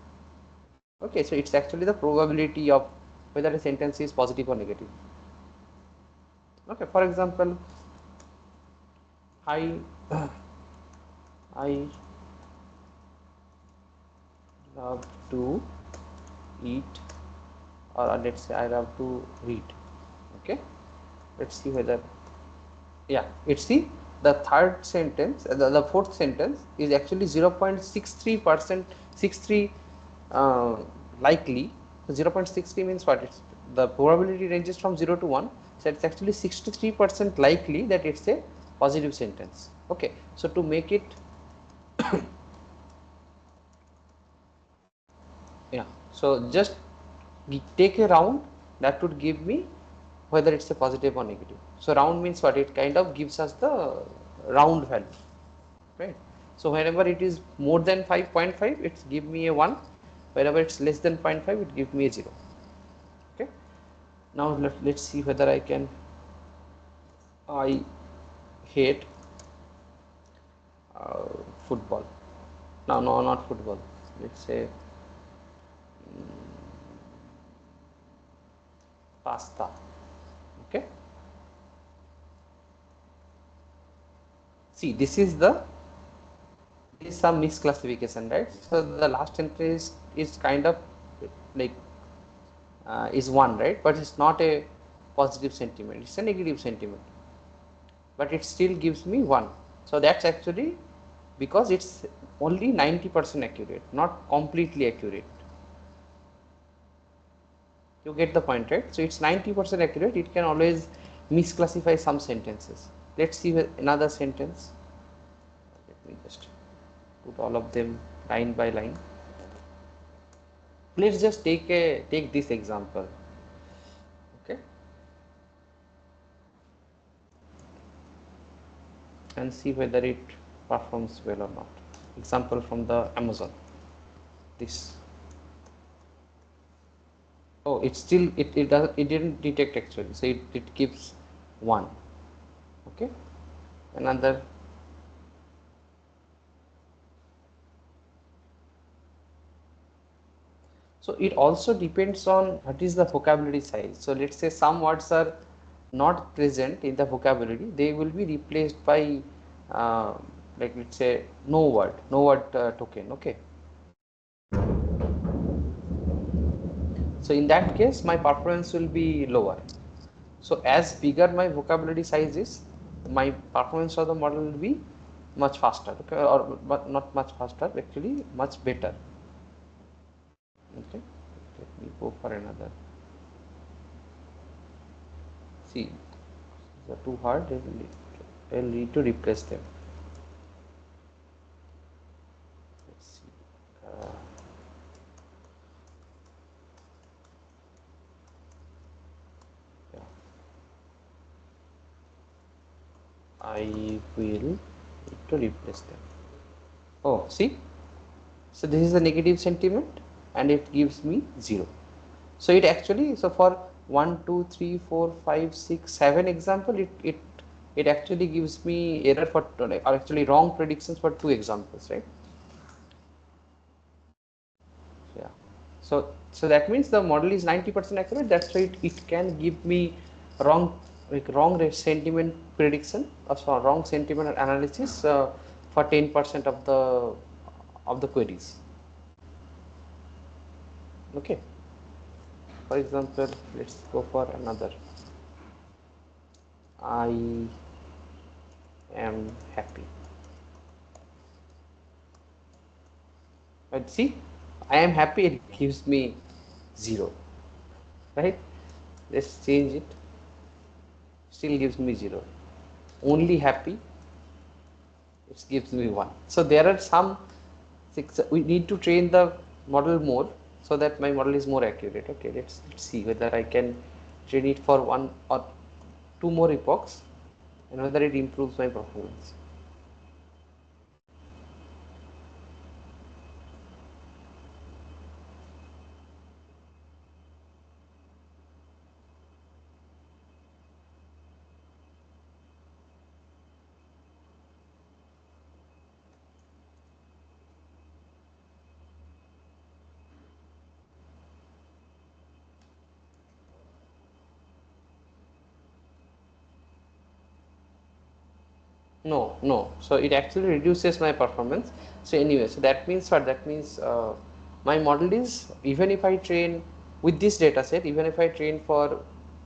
Okay, so it's actually the probability of whether a sentence is positive or negative. Okay, for example, I I love to eat, or let's say I love to read. Okay, let's see whether, yeah, it's the third sentence, the fourth sentence is actually 0.63%, 63 likely. So 0.63 means what? It's the probability ranges from 0 to 1, so it's actually 63% likely that it's a positive sentence. Okay, so to make it yeah, so just take a round, that would give me whether it's a positive or negative. So round means what? It kind of gives us the round value, right? So whenever it is more than 5.5, it's give me a 1. Whenever it's less than 0.5, it gives me a 0. Okay. Now let's see whether I hate football. No, not football. Let's say pasta. Okay. See, this is some misclassification, right? So the last entry is kind of like is 1, right? But it's not a positive sentiment, it's a negative sentiment, but it still gives me 1. So that's actually because it's only 90% accurate, not completely accurate. You get the point, right? So it's 90% accurate, it can always misclassify some sentences. Let's see another sentence. Let me just put all of them line by line. Let's just take this example. Okay, and see whether it performs well or not. Example from the Amazon. This, oh, it still it didn't detect actually, so it gives 1. Okay, another. So it also depends on what is the vocabulary size. So let's say some words are not present in the vocabulary, they will be replaced by like let's say no word token. Okay, so in that case my performance will be lower. So as bigger my vocabulary size is, my performance of the model will be much faster. Okay, or but not much faster, actually much better. Okay, let me go for another. See, these are too hard, I'll need to replace them. Let's see. Yeah. I will need to replace them. Oh, see, so this is a negative sentiment and it gives me 0. So it actually, so for 1, 2, 3, 4, 5, 6, 7 example, it actually gives me error for, or actually wrong predictions for 2 examples, right? Yeah. So that means the model is 90% accurate. That's why it can give me wrong sentiment prediction, or wrong sentiment analysis for 10% of the queries. Okay. For example, let's go for another. I am happy. But see, I am happy, it gives me 0, right? Let's change it, still gives me 0. Only happy, it gives me 1. So there are some we need to train the model more so that my model is more accurate. Okay, let's see whether I can train it for 1 or 2 more epochs and whether it improves my performance. No. So it actually reduces my performance. So anyway, so that means what? That means my model is, even if I train with this data set, even if I train for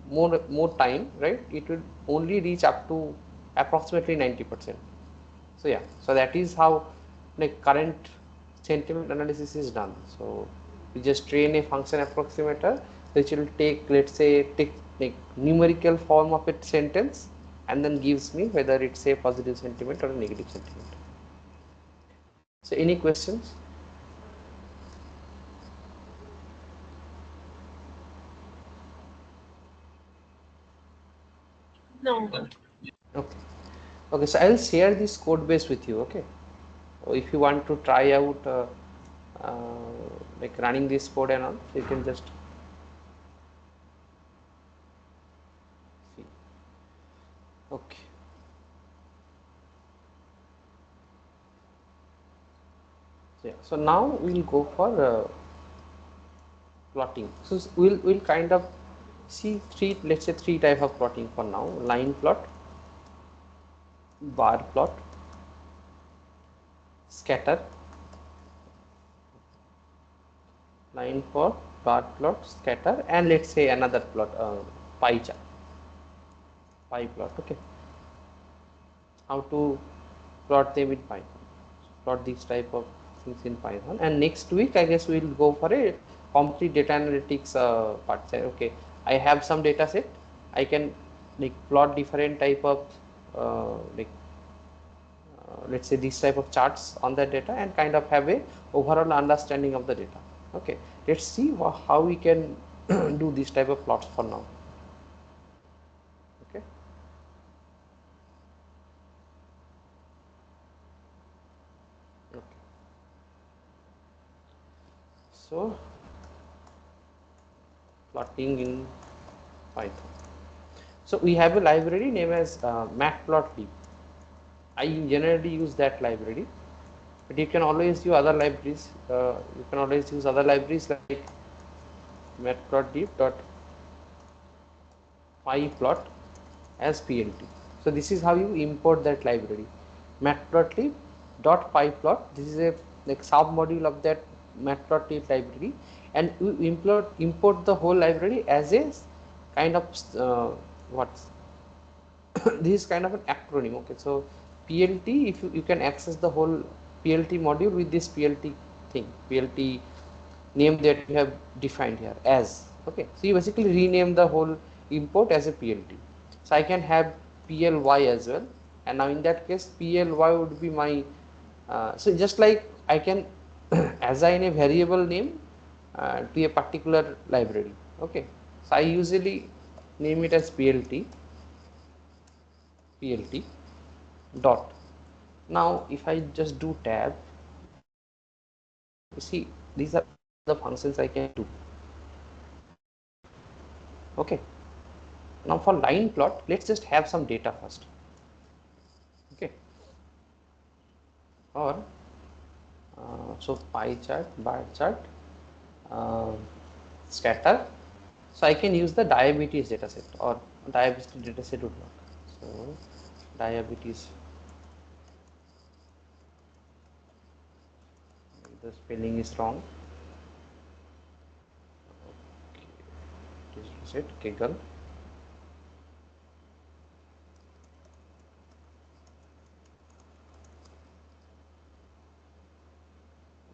more time, right? It will only reach up to approximately 90%. So yeah, so that is how like current sentiment analysis is done. So we just train a function approximator which will take, let's say, take like numerical form of a sentence and then gives me whether it's a positive sentiment or a negative sentiment. So any questions? No. Okay. Okay, so I'll share this code base with you. Okay. So if you want to try out like running this code and all, you can just see. Okay. So, yeah. So now we'll go for plotting. So we'll kind of see let's say three type of plotting for now: line plot, bar plot, scatter. Line plot, bar plot, scatter, and let's say another plot, pie chart, pie plot. Okay, how to plot them in Python? Plot these type of things in Python. And next week, I guess we'll go for a complete data analytics part. Say, okay, I have some data set. I can like plot different type of like let's say these type of charts on that data and kind of have a overall understanding of the data. Okay, let's see how we can do this type of plots for now. Okay. Okay. So plotting in Python. So we have a library named as Matplotlib. I generally use that library, but you can always use other libraries. You can always use other libraries like matplotlib.pyplot as PLT. So this is how you import that library. Matplotlib.pyplot. This is a like sub module of that matplotlib library, and you import the whole library as a kind of what this is kind of an acronym. Okay, so PLT, if you can access the whole PLT module with this PLT thing, PLT name that you have defined here as. Okay, so you basically rename the whole import as a PLT. So I can have PLY as well, and now in that case PLY would be my so just like I can assign a variable name to a particular library. Okay, so I usually name it as PLT dot. Now if I just do tab, you see these are the functions I can do. Okay, now for line plot, let's just have some data first. Okay, or so pie chart, bar chart, uh, scatter. So I can use the diabetes dataset, or diabetes dataset would work. So diabetes, the spelling is wrong. Dataset Kaggle.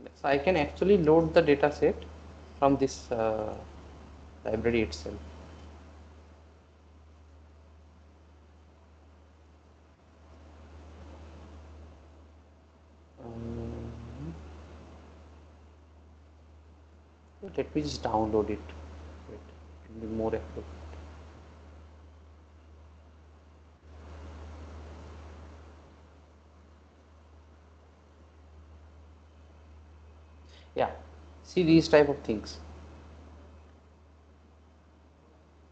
So I can actually load the data set from this library itself. Let me just download it. Wait, it will be more effective. Yeah, see these type of things.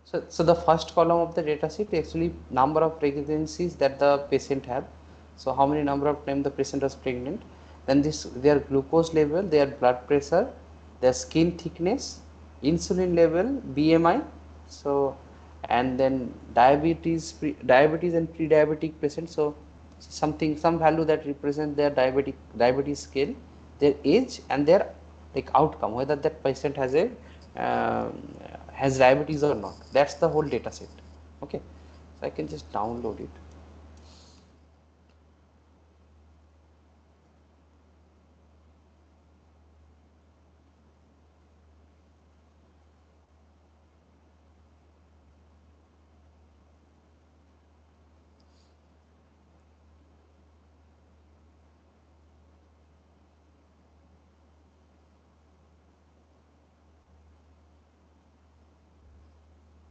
So the first column of the data sheet actually number of pregnancies that the patient have. So how many number of times the patient was pregnant. Then this their glucose level, their blood pressure, their skin thickness, insulin level, BMI. So and then diabetes and pre-diabetic patient. So some value that represent their diabetes scale, their age and their like outcome, whether that patient has a has diabetes or not. That's the whole data set. Okay, so I can just download it.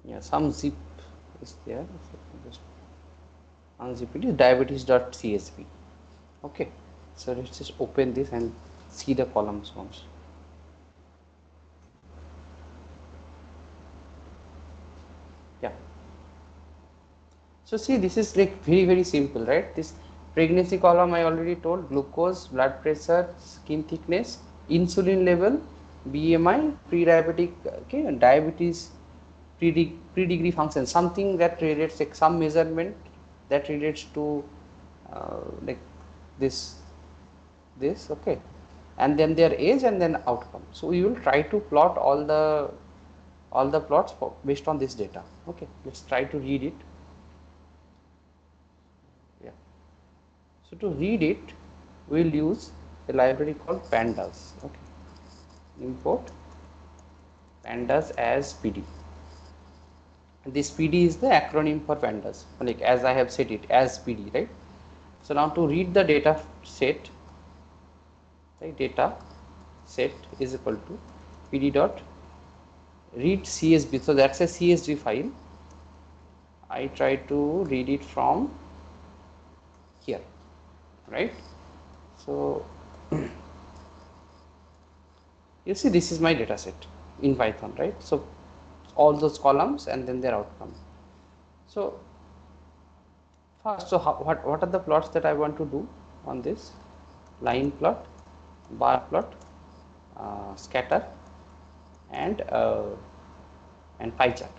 Yeah, some zip is there. So just unzip it is diabetes.csv. Okay, so let's just open this and see the columns once. Yeah. So see, this is like very simple, right? This pregnancy column I already told: glucose, blood pressure, skin thickness, insulin level, BMI, pre-diabetic, okay, and diabetes, pre-degree function, something that relates like some measurement that relates to like this okay, and then their age and then outcome. So we will try to plot all the plots based on this data. Okay, let's try to read it. Yeah. So to read it, we will use a library called pandas. Okay, import pandas as PD. This PD is the acronym for pandas, like as I have said it, as PD, right? So now to read the data set, right, data set is equal to PD dot read CSV. So that's a CSV file. I try to read it from here, right? So you see this is my data set in Python, right? So all those columns and then their outcome. So first, so what are the plots that I want to do on this? Line plot, bar plot, scatter, and pie chart.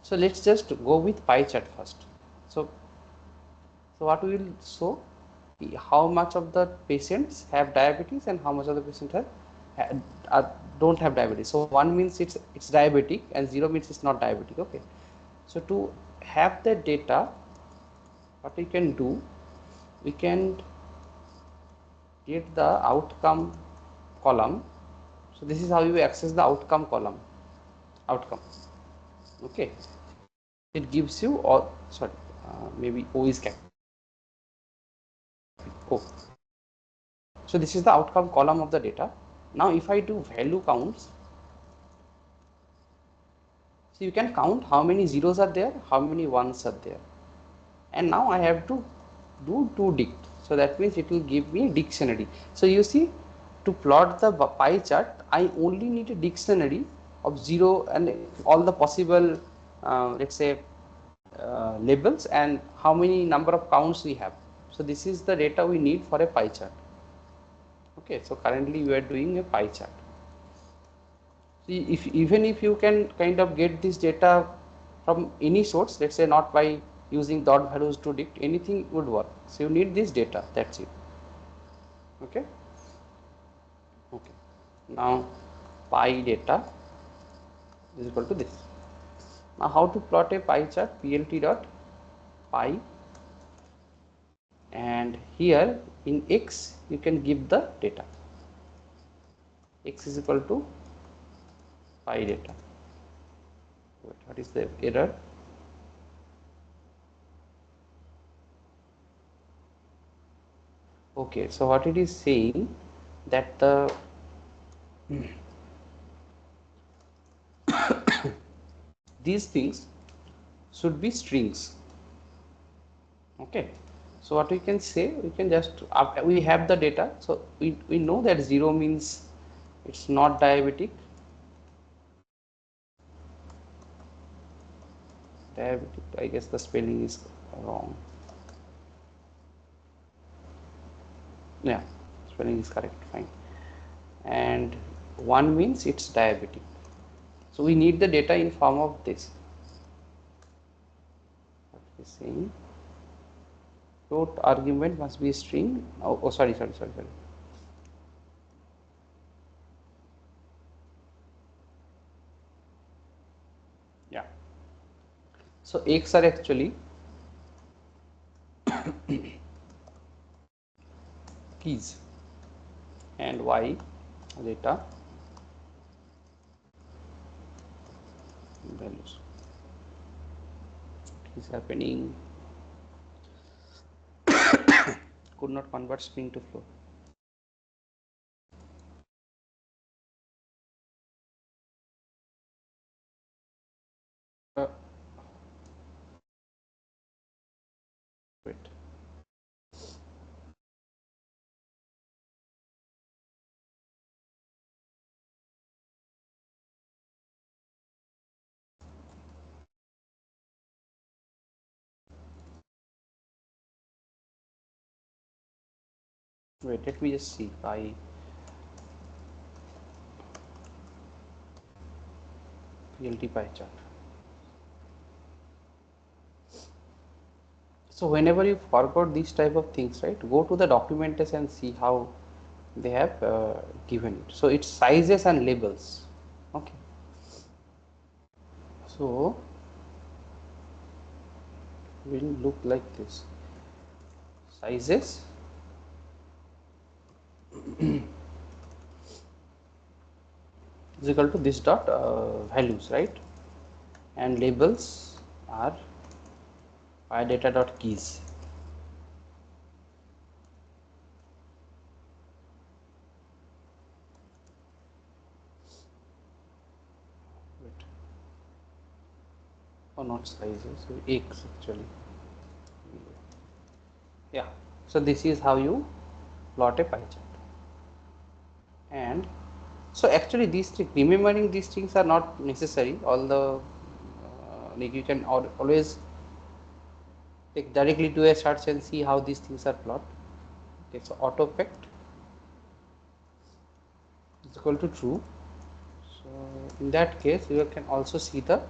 So let's just go with pie chart first. So what we will show, how much of the patients have diabetes and how much of the patients don't have diabetes. So 1 means it's diabetic and 0 means it's not diabetic. Okay, so to have the data, what we can do, we can get the outcome column. So this is how you access the outcome column. Outcome. Okay, it gives you all, sorry, maybe O is capital. O. So this is the outcome column of the data. Now if I do value counts, so you can count how many zeros are there, how many ones are there, and now I have to do 2dict. So that means it will give me a dictionary. So you see, to plot the pie chart, I only need a dictionary of 0 and all the possible let's say labels and how many number of counts we have. So this is the data we need for a pie chart. Okay, so currently we are doing a pie chart. See, even if you can kind of get this data from any source, let's say not by using dot values to dict, anything would work. So you need this data, that's it. Okay, okay. Now pie data is equal to this. Now how to plot a pie chart? Plt dot pie, and here in X you can give the data. x is equal to pi data. Wait, what is the error? Okay, so what it is saying that the these things should be strings. Okay, so what we can say, we can just we have the data, so we know that 0 means it's not diabetic. I guess the spelling is wrong. Yeah, spelling is correct, fine. And 1 means it's diabetic. So we need the data in form of this. What is saying? Float argument must be a string. Oh, sorry. Yeah. So x are actually keys and y data values. What is happening? Could not convert string to float. Wait. Wait, let me just see. PLT pie chart. So whenever you forgot these type of things, right, go to the documentation and see how they have given it. So it's sizes and labels. Okay. So will look like this. Sizes is equal to this dot values, right? And labels are data dot keys. Wait. Oh, not sizes, so x actually. Yeah. So this is how you plot a pie chart. And so actually these things, remembering these things are not necessary. Although like you can always take directly to a search and see how these things are plotted. Okay, so auto effect is equal to true. So in that case, you can also see the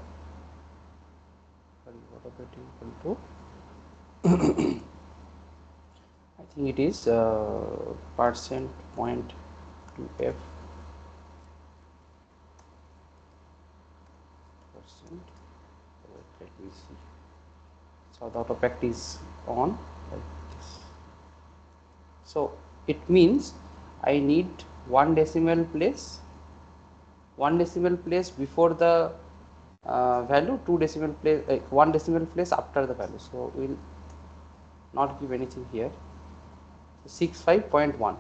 auto effect is equal to I think it is percent point to f percent. Let me see. So the auto effect is on like this. So it means I need one decimal place before the value, two decimal place, one decimal place after the value. So we will not give anything here. 65.1,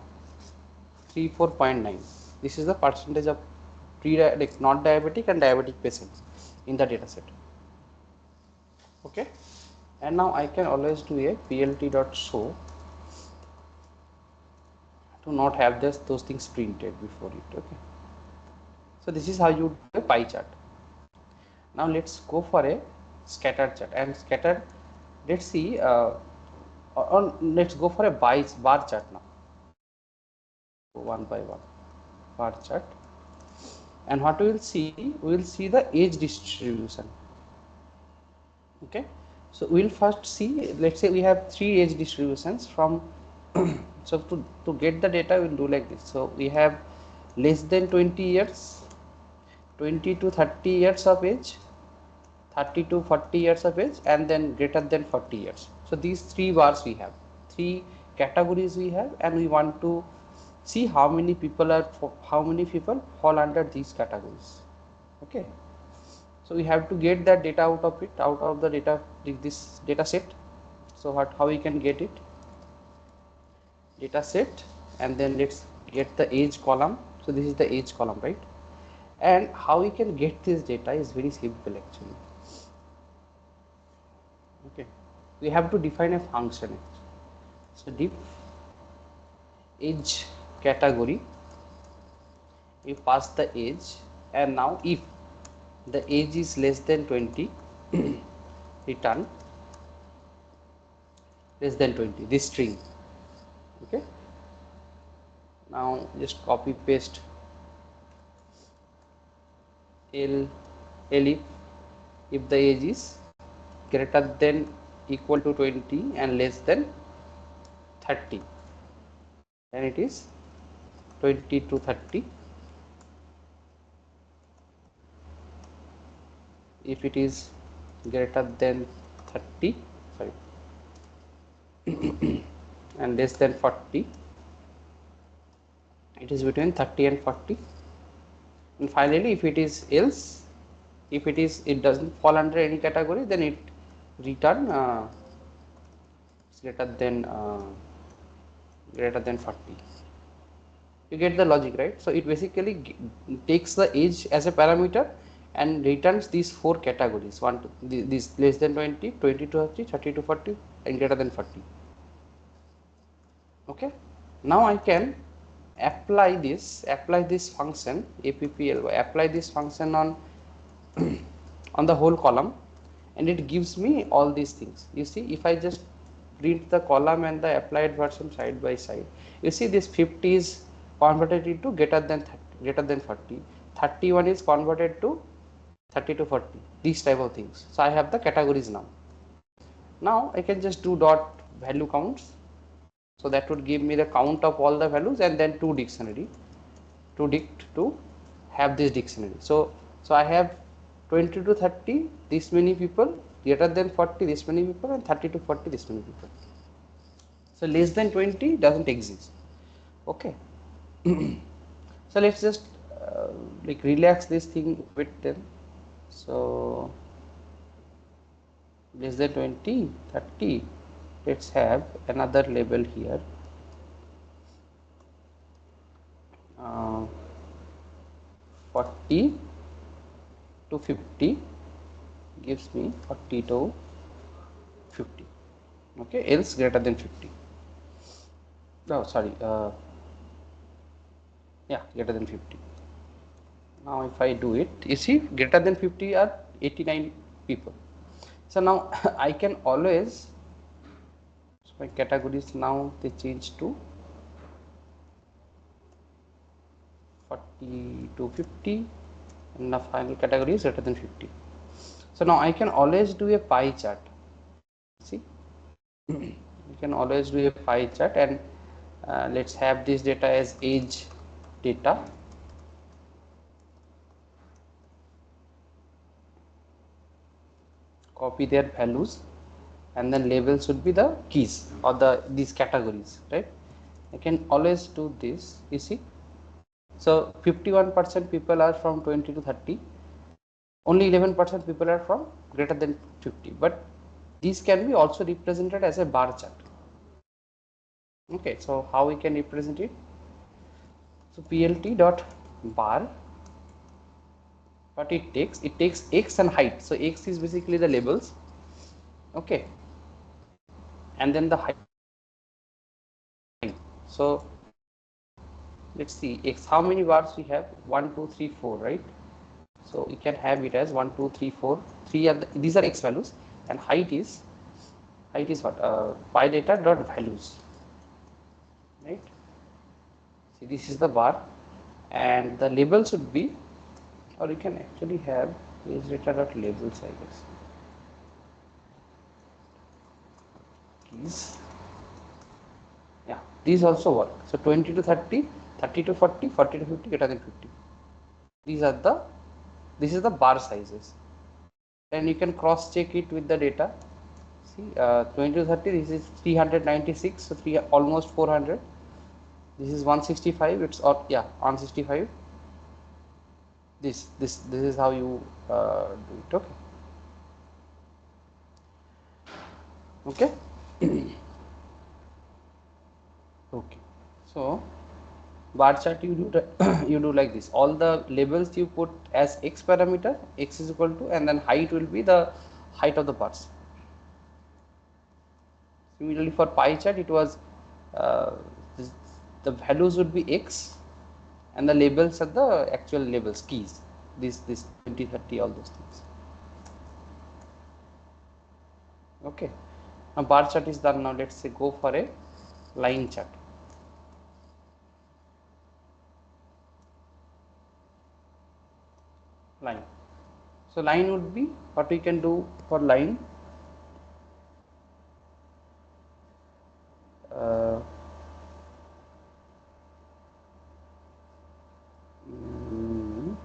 34.9. This is the percentage of like not diabetic and diabetic patients in the data set. Okay, and now I can always do a plt.show to not have those things printed before it. Okay, so this is how you do a pie chart. Now let's go for a scatter chart, and scatter, let's see let's go for a bar chart now. One by one bar chart, and what we will see the age distribution. Okay, so we'll first see, let's say we have three age distributions from so to get the data we'll do like this. So we have less than 20 years, 20 to 30 years of age, 30 to 40 years of age, and then greater than 40 years. So these three bars we have, three categories we have, and we want to see how many people fall under these categories. Okay, so we have to get that data out of the data, this data set. So how we can get it? Data set, and then let's get the age column. So this is the age column, right? And how we can get this data is very simple actually. Okay, we have to define a function. So diff age category, you pass the age, and now if the age is less than 20, return less than 20, this string. Okay, now just copy paste if the age is greater than equal to 20 and less than 30, then it is 20 to 30. If it is greater than 30, sorry, and less than 40, it is between 30 and 40. And finally, if it is else, if it doesn't fall under any category, then it return greater than 40. You get the logic, right? So it basically takes the age as a parameter and returns these four categories: this less than 20, 20 to 30, 30 to 40, and greater than 40. Okay, now I can apply this function apply, apply this function on on the whole column, and it gives me all these things. You see, if I just print the column and the applied version side by side, you see this 50 is converted into greater than 30, greater than 40, 31 is converted to 30 to 40, these type of things. So I have the categories now. Now I can just do dot value counts. So that would give me the count of all the values, and then to dictionary, to have this dictionary. So I have 20 to 30 this many people, greater than 40 this many people, and 30 to 40 this many people. So less than 20 doesn't exist. Okay. So let's just like relax this thing with them. So less than 20, 30, let's have another label here. 40 to 50 gives me 40 to 50. Okay, else greater than 50. Oh, sorry. Yeah, greater than 50. Now if I do it, you see, greater than 50 are 89 people. So now I can always, so my categories now they change to 40 to 50, and the final category is greater than 50. So now I can always do a pie chart. See, you can always do a pie chart, and let's have this data as age data. Copy their values, and then labels should be the keys or these categories, right? I can always do this. You see, so 51% people are from 20 to 30, only 11% people are from greater than 50, but these can be also represented as a bar chart. Okay, so how we can represent it? So plt dot bar, what it takes x and height. So x is basically the labels, okay, and then the height. So let's see x, how many bars we have? 1 2 3 4, right? So we can have it as 1 2 3 4, 3 are these are x values, and height is what? Pi data dot values, right? See, this is the bar, and the label should be, or you can actually have age data dot labels, I guess. Keys, yeah, these also work. So 20 to 30, 30 to 40, 40 to 50, greater than 50. This is the bar sizes, and you can cross check it with the data. See, 20 to 30, this is 396, so almost 400. This is 165. It's or yeah 165. This is how you do it. Okay. Okay. So bar chart you do you do like this. All the labels you put as x parameter, x is equal to, and then height will be the height of the bars. Similarly for pie chart it was uh, this, the values would be x and the labels are the actual labels, keys, this 20, 30, all those things. Okay. Now bar chart is done. Now let's say go for a line chart. Line. So line would be what we can do for line. Uh, mm,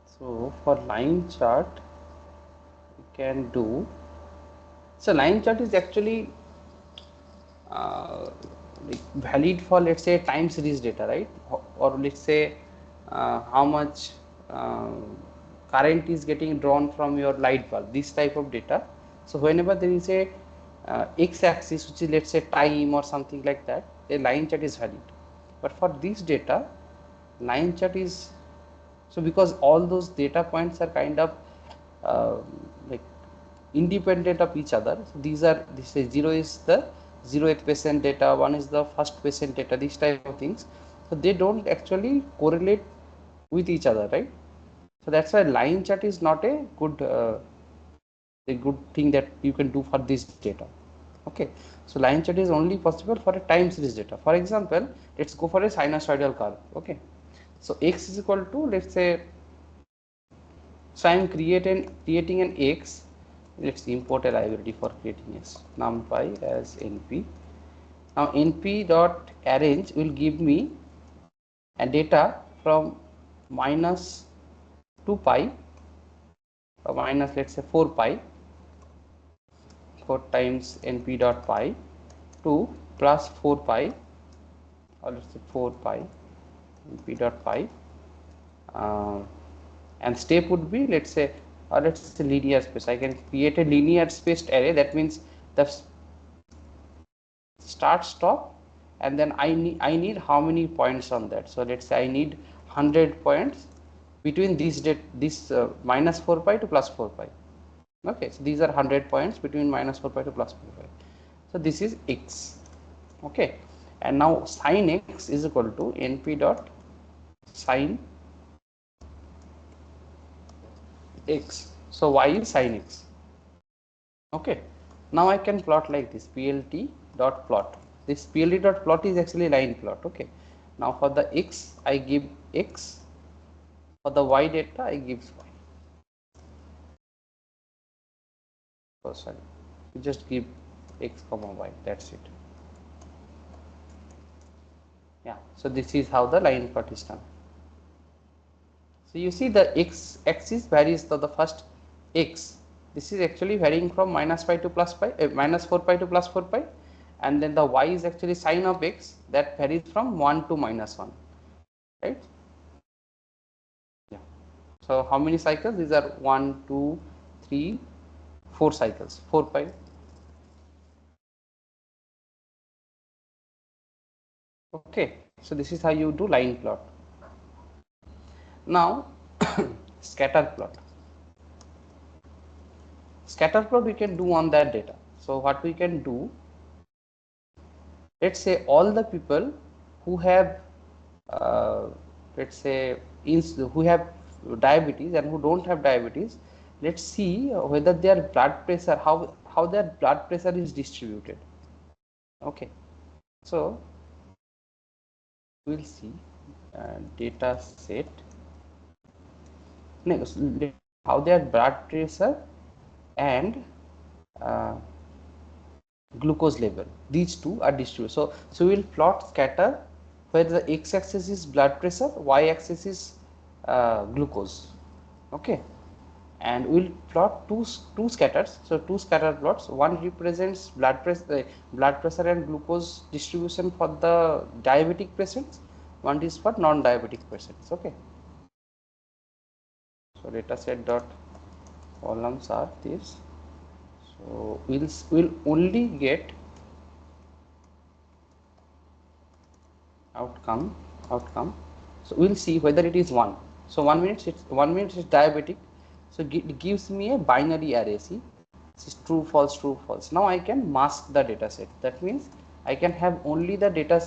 so for line chart we can do, so line chart is actually like valid for, let's say, time series data, right? Or let's say how much current is getting drawn from your light bulb, this type of data. So whenever there is a x axis which is, let's say, time or something like that, a line chart is valid. But for this data, line chart is, so because all those data points are kind of uh, like independent of each other. So these are, this is 0 is the 0th patient data, 1 is the first patient data, these type of things. So they don't actually correlate with each other, right? So that's why line chart is not a good thing that you can do for this data. Okay, so line chart is only possible for a time series data. For example, let's go for a sinusoidal curve. Okay, so x is equal to, let's say, so I am creating an x. Let's import a library for creating x, numpy as np. Now np dot arrange will give me a data from minus 2 pi or minus, let's say, 4 pi, 4 times np dot pi, to plus 4 pi, or let's say 4 pi np dot pi, uh, and step would be, let's say, or let's say linear space. I can create a linear spaced array. That means the start stop, and then I need how many points on that. So let's say I need 100 points between this minus 4 pi to plus 4 pi. Okay, so these are 100 points between minus 4 pi to plus 4 pi. So this is x. Okay, and now sin x is equal to np dot sin x. So y is sin x. Okay, now I can plot like this, plt dot plot. This plt dot plot is actually line plot. Okay, now for the x I give x, for the y data I give y. Oh sorry, you just give x comma y, that's it. Yeah, so this is how the line plot is done. So you see the x axis varies to the first x. This is actually varying from minus pi to plus pi, minus 4 pi to plus 4 pi, and then the y is actually sine of x, that varies from 1 to minus 1, right? Yeah. So how many cycles? These are 1, 2, 3, 4 cycles, 4 pi. Okay, so this is how you do line plot. Now scatter plot. Scatter plot we can do on that data. So what we can do, let's say all the people who have uh, let's say who have diabetes and who don't have diabetes, let's see whether their blood pressure, how their blood pressure is distributed. Okay, so we'll see data set next, how their blood pressure and uh, glucose level, these two are distributed. So we will plot scatter where the x axis is blood pressure, y axis is glucose. Okay, and we'll plot two scatters. So two scatter plots. One represents blood pressure and glucose distribution for the diabetic patients. One is for non-diabetic patients. Okay. So data set dot columns are this. So we'll only get outcome. So we'll see whether it is 1. So 1 minute it's diabetic. So it gives me a binary array. See, this is true, false, true, false. Now I can mask the data set. That means I can have only the data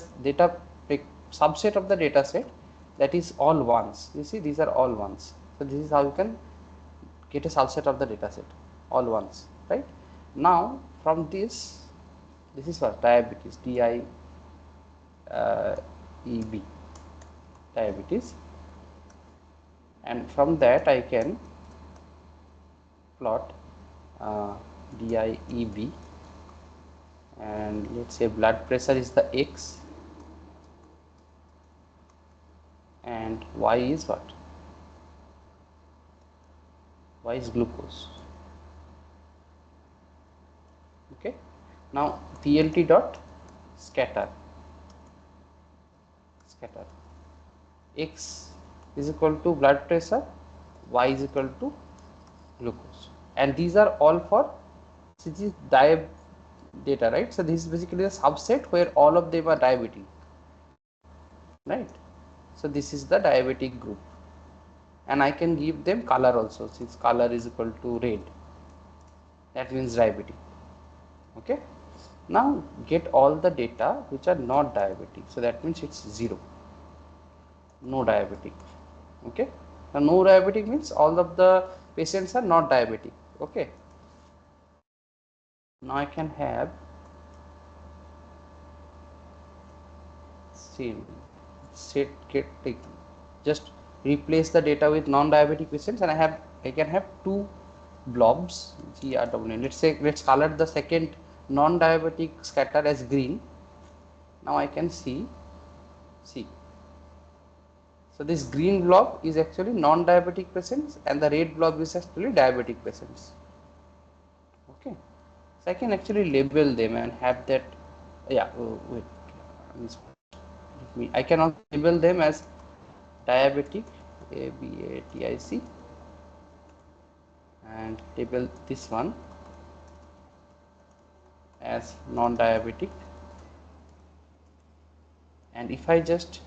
like subset of the data set that is all ones. You see, these are all ones. So this is how you can get a subset of the data set, all ones, right? Now from this is what diabetes, DIEB, diabetes, and from that I can plot DIEB, and let's say blood pressure is the X and Y is what? Y is glucose. Okay. Now PLT dot scatter X is equal to blood pressure, Y is equal to glucose, and these are all for data, right? So this is basically a subset where all of them are diabetic, right? So this is the diabetic group, and I can give them color also, since color is equal to red, that means diabetic. Okay. Now get all the data which are not diabetic, so that means it's 0, no diabetic. Okay. Now no diabetic means all of the patients are not diabetic. Okay. Now I can have same set get take, just replace the data with non-diabetic patients, and I can have two blobs GRWN. Let's color the second non-diabetic scatter as green. Now I can see. So this green blob is actually non-diabetic patients, and the red blob is actually diabetic patients. Okay. So I can actually label them and have that. Yeah. Wait. I can also label them as diabetic ABATIC, and label this one as non-diabetic, and if I just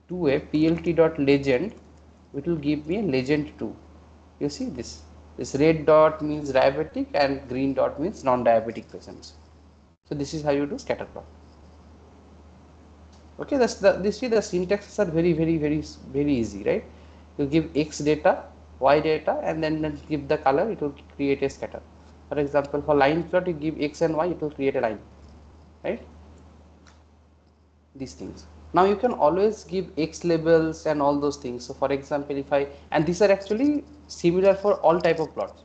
do a plt.legend, it will give me a legend 2. You see this red dot means diabetic and green dot means non-diabetic patients. So this is how you do scatter plot. Okay, that's the syntaxes are very easy, right? You give X data, Y data, and then give the color, it will create a scatter. For example, for line plot, you give X and Y, it will create a line, right? These things. Now you can always give X labels and all those things. So for example, if I, and these are actually similar for all type of plots.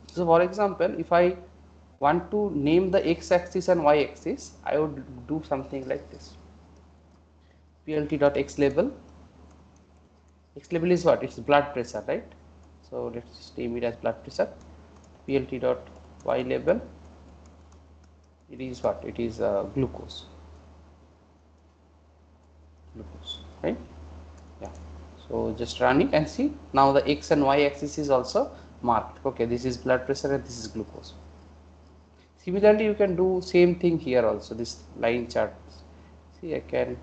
So for example, if I want to name the X axis and Y axis, I would do something like this. plt.x label. X label is what? It's blood pressure, right? So let's just name it as blood pressure. plt.y label, it is what? It is glucose, right? Yeah. So just run it and see. Now the X and Y axis is also marked. Okay, this is blood pressure and this is glucose. Similarly, you can do same thing here also. This line chart. See, I can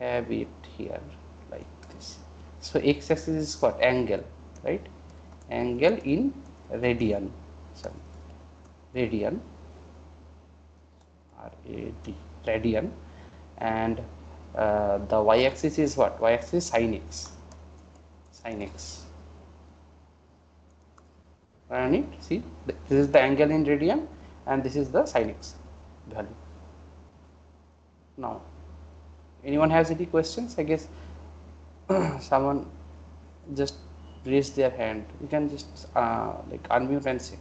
have it here like this. So X axis is what? Angle, right? Angle in radian. Sorry, radian. RAD, radian, and the y-axis is what? Y-axis is sin x. Sin x. Run it. See, this is the angle in radian, and this is the sin x value. Now, anyone has any questions? I guess someone just raised their hand. You can just like unmute and say.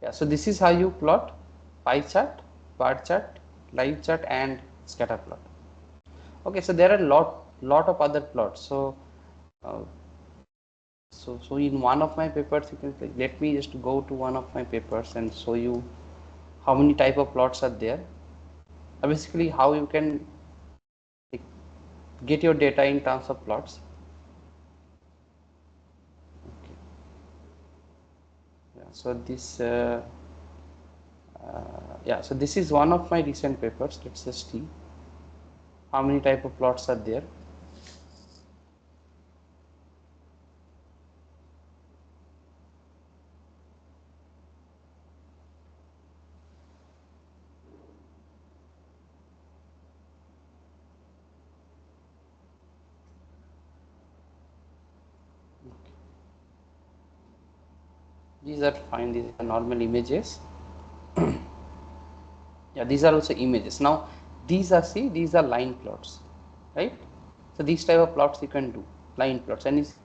Yeah, so this is how you plot pie chart, bar chart, line chart, and scatter plot. Okay, so there are lot of other plots. So so in one of my papers, you can let me just go to one of my papers and show you how many type of plots are there. Basically, how you can get your data in terms of plots. Okay. Yeah, so this yeah, so this is one of my recent papers. Let's just see how many type of plots are there. These are fine, these are normal images. Yeah, these are also images. Now these are, see, these are line plots, right? So these type of plots you can do, line plots, and it's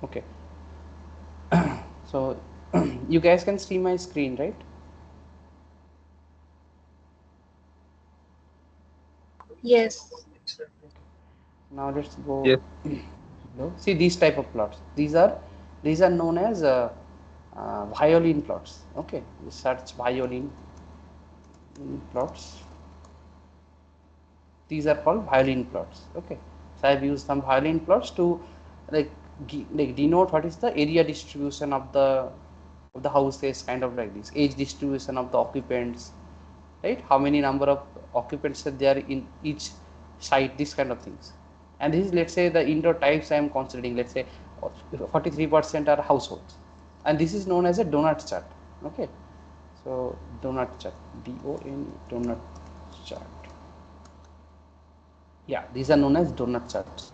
okay. So you guys can see my screen, right? Yes. Now let's go. Yes. See these type of plots. These are known as violin plots. Okay, we search violin plots. These are called violin plots. Okay, so I've used some violin plots to like denote what is the area distribution of the houses, kind of like this, age distribution of the occupants, right? How many number of occupants are there in each site, this kind of things. And this is, let's say, the indoor types I am considering. Let's say 43% are households, and this is known as a donut chart. Okay, so donut chart, donut chart. Yeah, these are known as donut charts.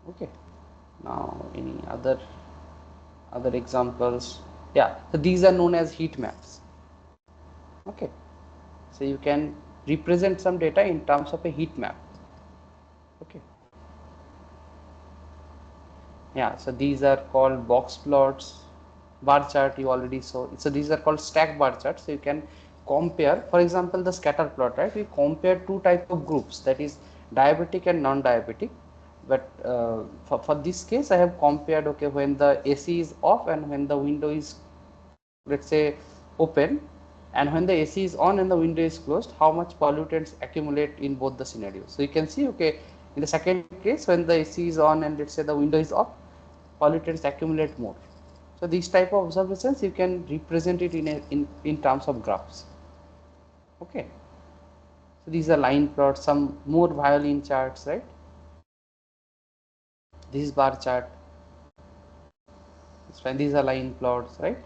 Okay, now any other examples? Yeah, so these are known as heat maps. Okay, so you can represent some data in terms of a heat map. Okay, yeah, so these are called box plots. Bar chart you already saw. So these are called stack bar charts. So you can compare, for example, the scatter plot, right? We compare two type of groups, that is diabetic and non-diabetic. But for this case, I have compared, okay, when the AC is off and when the window is, let's say, open, and when the AC is on and the window is closed, how much pollutants accumulate in both the scenarios. So you can see, okay, in the second case, when the AC is on and let's say the window is off, pollutants accumulate more. So these type of observations you can represent it in terms of graphs. Okay, so these are line plots, some more violin charts, right? This is bar chart. These are line plots, right?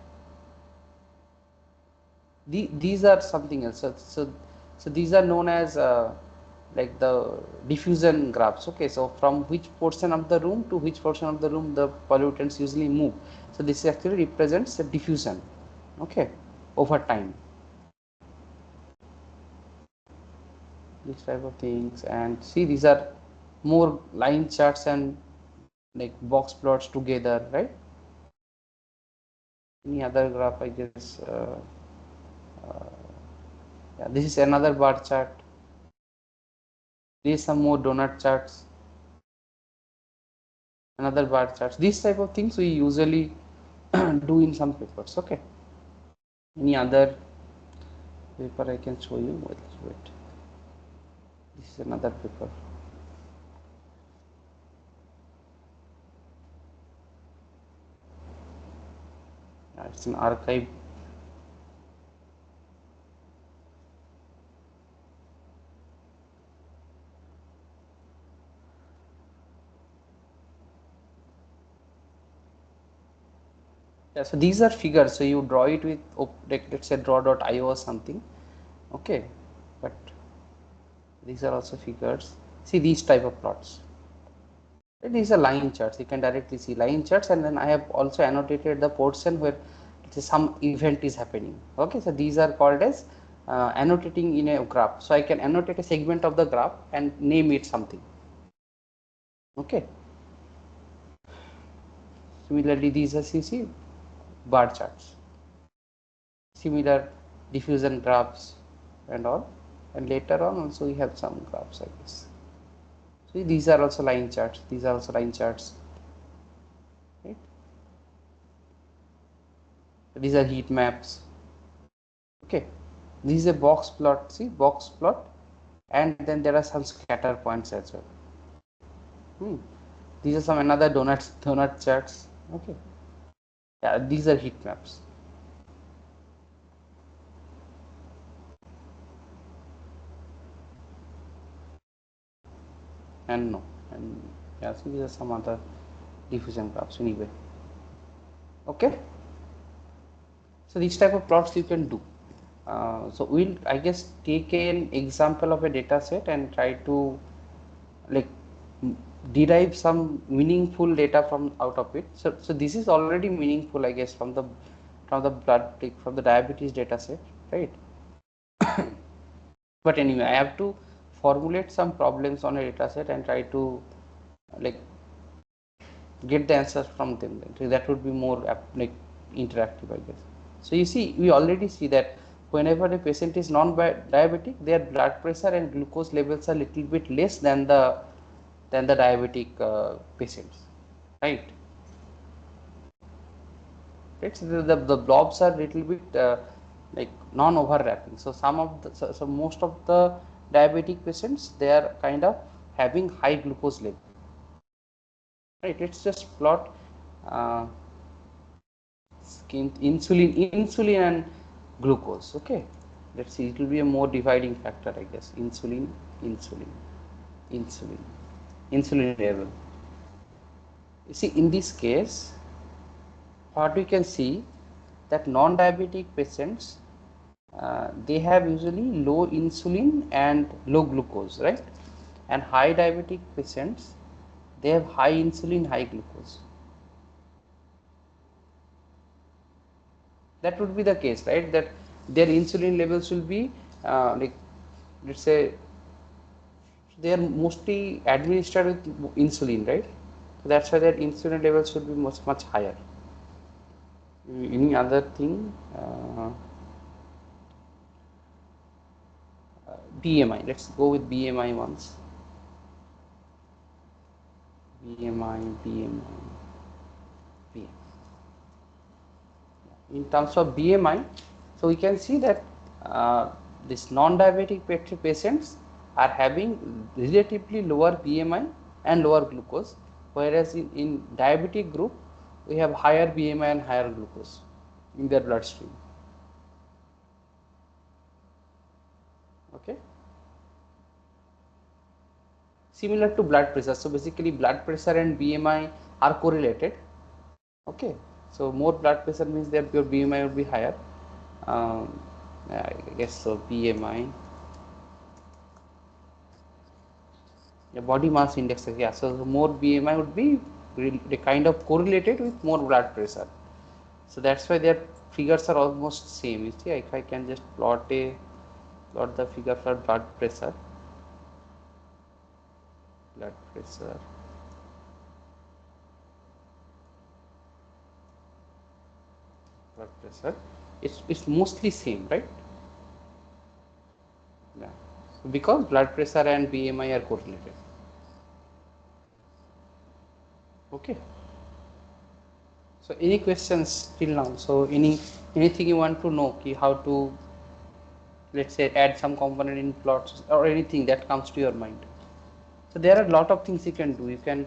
These are something else. So these are known as like the diffusion graphs. Okay, so from which portion of the room to which portion of the room the pollutants usually move. So this actually represents the diffusion, okay, over time. These type of things. And see, these are more line charts and like box plots together, right? Any other graph, I guess. Yeah, this is another bar chart. These some more donut charts, another bar charts. These type of things we usually do in some papers. Okay, any other paper I can show you? Wait, this is another paper. Yeah, it's an archive. Yeah, so these are figures, so you draw it with, like, let's say draw.io or something. Okay, but these are also figures. See these type of plots. These are line charts. You can directly see line charts, and then I have also annotated the portion where some event is happening. Okay, so these are called as annotating in a graph. So I can annotate a segment of the graph and name it something. Okay. Similarly, these are you see bar charts. Similar diffusion graphs and all, and later on also we have some graphs, I guess. So these are also line charts. These are also line charts. Right? These are heat maps. Okay, this is a box plot. See, box plot, and then there are some scatter points as well. These are some another donut charts. Okay, yeah, these are heat maps. And no, and yeah, so these are some other diffusion graphs anyway. Okay, so these type of plots you can do. So we'll, I guess, take an example of a data set and try to like derive some meaningful data from out of it. So this is already meaningful, I guess, from the blood, from the diabetes data set, right? But anyway, I have to formulate some problems on a data set and try to like get the answers from them. That would be more like interactive, I guess. So you see, we already see that whenever a patient is non-diabetic, their blood pressure and glucose levels are little bit less than the diabetic patients, right? Right. So the blobs are little bit like non-overlapping. So some of the so most of the diabetic patients, they are kind of having high glucose level. Right. Let's just plot insulin and glucose. Okay. Let's see. It will be a more dividing factor, I guess. Insulin level. You see, in this case, what we can see that non-diabetic patients, they have usually low insulin and low glucose, right? And high diabetic patients, they have high insulin, high glucose. That would be the case, right? That their insulin levels will be like, let's say, they are mostly administered with insulin, right? So that's why their insulin levels should be much higher. Any other thing? BMI. Let's go with BMI once. BMI. In terms of BMI, so we can see that this non-diabetic patients are having relatively lower BMI and lower glucose, whereas in diabetic group we have higher BMI and higher glucose in their bloodstream. Okay. Similar to blood pressure. So basically blood pressure and BMI are correlated. Okay. So more blood pressure means that your BMI will be higher. I guess so. BMI, yeah, body mass index. Yeah. So more BMI would be kind of correlated with more blood pressure. So that's why their figures are almost same. You see, if I can just plot the figure for blood pressure. It's mostly same, right? Yeah. So because blood pressure and BMI are correlated. Okay. So any questions till now? So anything you want to know, how to, let's say, add some component in plots or anything that comes to your mind. So there are a lot of things you can do. You can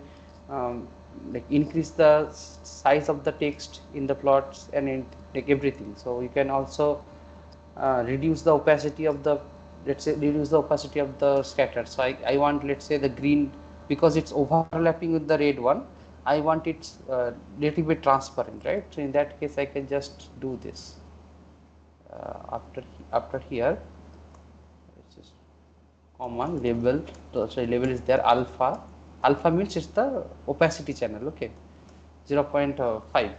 like increase the size of the text in the plots and like everything. So you can also reduce the opacity of the, let's say, reduce the opacity of the scatter. So I want, let's say, the green, because it's overlapping with the red one, I want it little bit transparent, right? So in that case I can just do this. After here, it's just common label. So label is there, alpha, alpha means it's the opacity channel, okay, 0.5.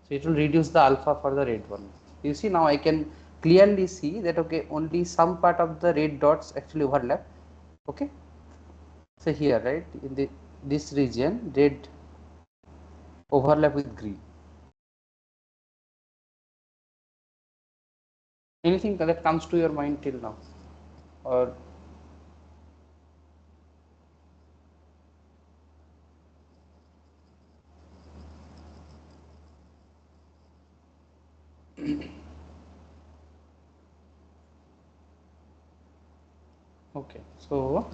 So it will reduce the alpha for the red one. You see, now I can clearly see that, okay, only some part of the red dots actually overlap, okay. So here, right, in this region, red overlap with green. Anything that comes to your mind till now, or okay. So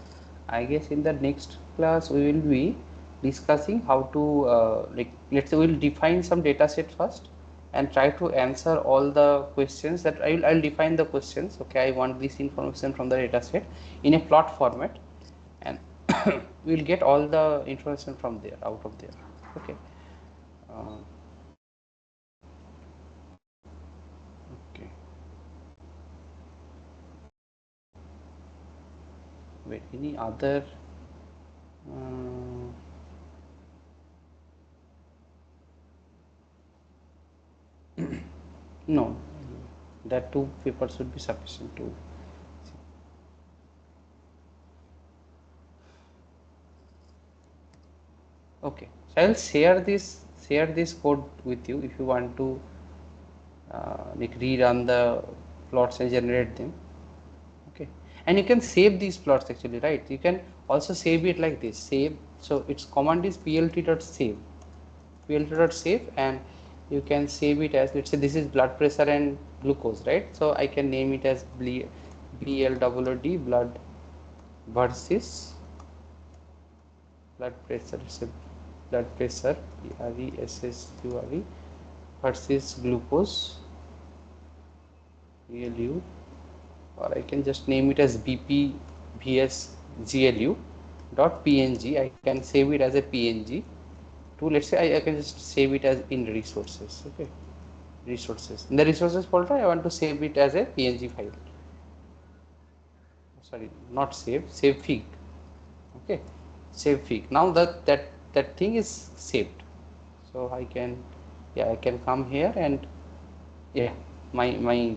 I guess in the next class we will be discussing how to like, let's say we'll define some data set first and try to answer all the questions that I'll define the questions. Okay, I want this information from the data set in a plot format, and we'll get all the information from there, out of there. Okay. Uh, okay. Wait, any other? Uh, no, that two papers should be sufficient to. Okay, so I'll share this code with you if you want to like rerun the plots and generate them. Okay, and you can save these plots actually, right? You can also save it like this, save. So its command is plt.save, plt.save, and you can save it as, let's say this is blood pressure and glucose, right? So I can name it as BLOOD, blood versus blood pressure. It's a blood pressure, PRESSURE, versus glucose, GLU, or I can just name it as BPVSGLU dot PNG. I can save it as a PNG to, let's say I can just save it as in resources. Okay, resources, in the resources folder I want to save it as a PNG file. Sorry, not save fig. Okay, save fig. Now that thing is saved, so I can, yeah, I can come here and yeah, my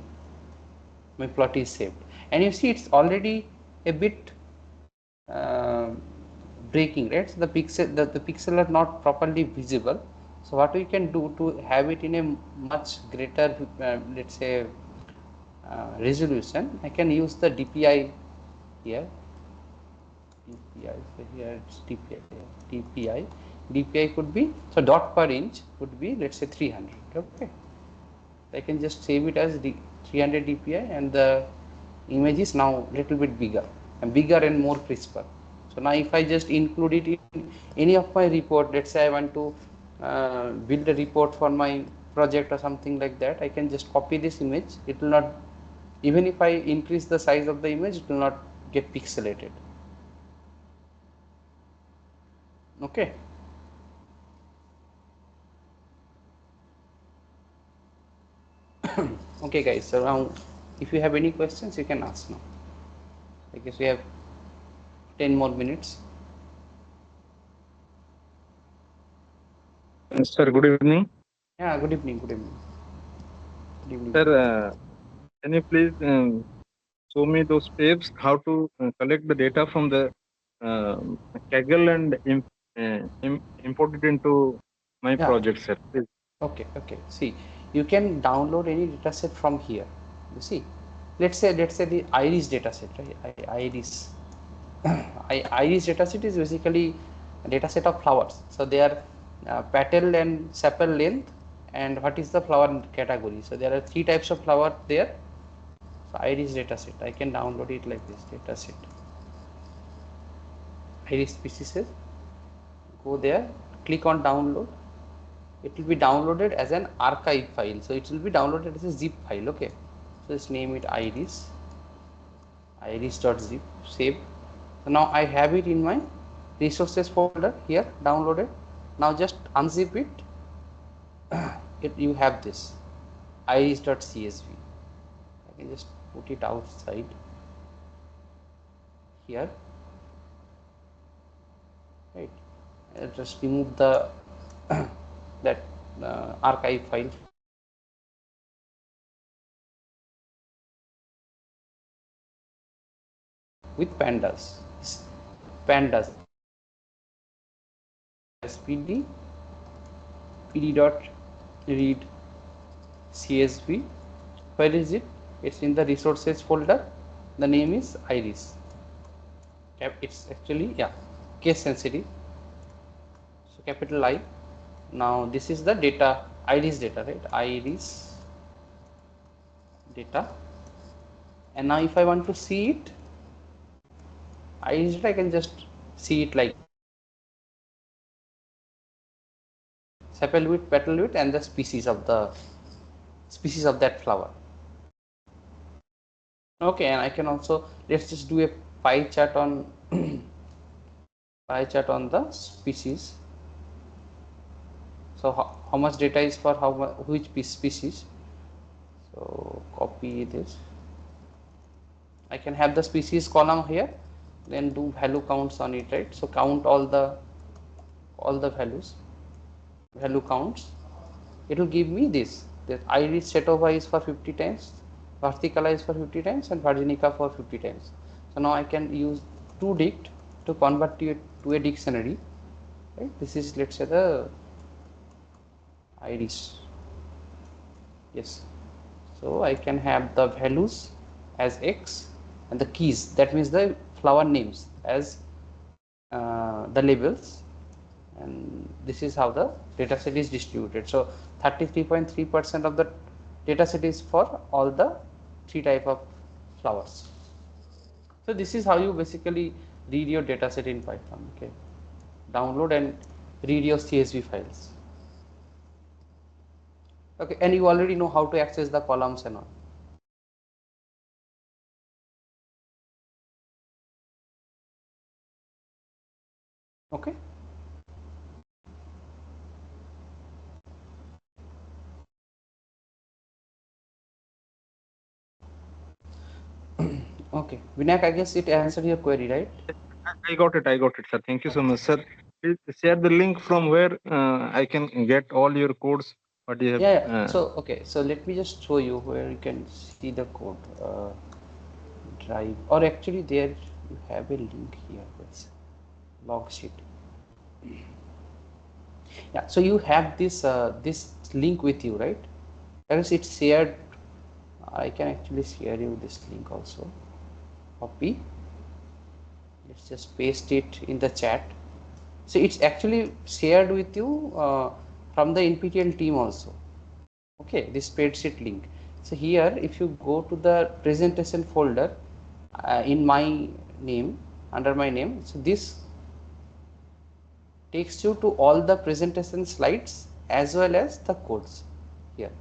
plot is saved, and you see it's already a bit uh, breaking, right? So the pixel are not properly visible. So what we can do to have it in a much greater let's say resolution, I can use the DPI here. DPI, so here it's DPI could be, so dot per inch would be, let's say 300. Okay, I can just save it as 300 DPI, and the image is now little bit bigger and more crisper. So now if I just include it in any of my report, let's say I want to build a report for my project or something like that, I can just copy this image. It will not, even if I increase the size of the image, it will not get pixelated. Okay. Okay guys, so now if you have any questions you can ask now. I guess we have 10 more minutes. Sir, good evening. Yeah, good evening. Good evening. Good evening. Sir, can you please show me those steps how to collect the data from the Kaggle and import it into my project, sir? Please. Okay. See, you can download any data set from here. You see, let's say the iris data set, right? Iris. Iris data set is basically a data set of flowers. So they are petal and sepal length, and what is the flower category. So there are 3 types of flower there. So iris data set, I can download it like this, data set. Iris species, go there, click on download. It will be downloaded as an archive file. So it will be downloaded as a zip file. Okay, so let's name it iris.zip, save. So now I have it in my resources folder here, downloaded. Now just unzip it, you have this iris.csv. I can just put it outside here. right? Just remove the that archive file with pandas. Pandas pd dot read csv. Where is it? It's in the resources folder. The name is iris. It's actually, yeah, case sensitive, so capital I. Now this is the data, iris data, right? Iris data. And now if I want to see it, iris data, I can just see it like sepal width, petal width, and the species of that flower. Okay, and I can also, let's just do a pie chart on the species. So how much data is for which species? So copy this. I can have the species column here, then do value counts on it, right? So count all the values, value counts. It will give me this. The iris setova is for 50 times, versicolor is for 50 times, and virginica for 50 times. So now I can use toDict to convert it to a dictionary, right? This is, let's say, the iris. Yes. So I can have the values as X and the keys, that means the flower names, as the labels, and this is how the data set is distributed. So 33.3% of the data set is for all the 3 type of flowers. So this is how you basically read your data set in Python. Okay, download and read your CSV files. Okay, and you already know how to access the columns and all. Okay. Okay, Vinayak, I guess it answered your query, right? I got it, sir. Thank you so much, sir. Please share the link from where I can get all your codes. What you have? Yeah. So okay, so let me just show you where you can see the code. Drive, or actually there you have a link here. That's log sheet. Yeah. So you have this link with you, right? Else it's shared. I can actually share you this link also. Copy. Let's just paste it in the chat. So it's actually shared with you from the NPTEL team also. Okay, this spreadsheet link. So here, if you go to the presentation folder in my name, under my name, so this takes you to all the presentation slides as well as the codes here.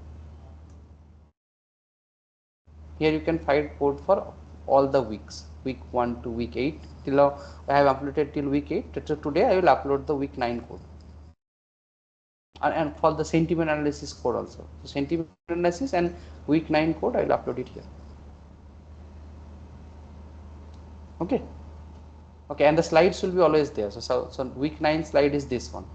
Here you can find code for all the weeks, week 1 to week 8. Till now, I have uploaded till week 8. So today I will upload the week 9 code. And for the sentiment analysis code also. So sentiment analysis and week 9 code I will upload it here. Okay. Okay, and the slides will be always there. So week 9 slide is this one.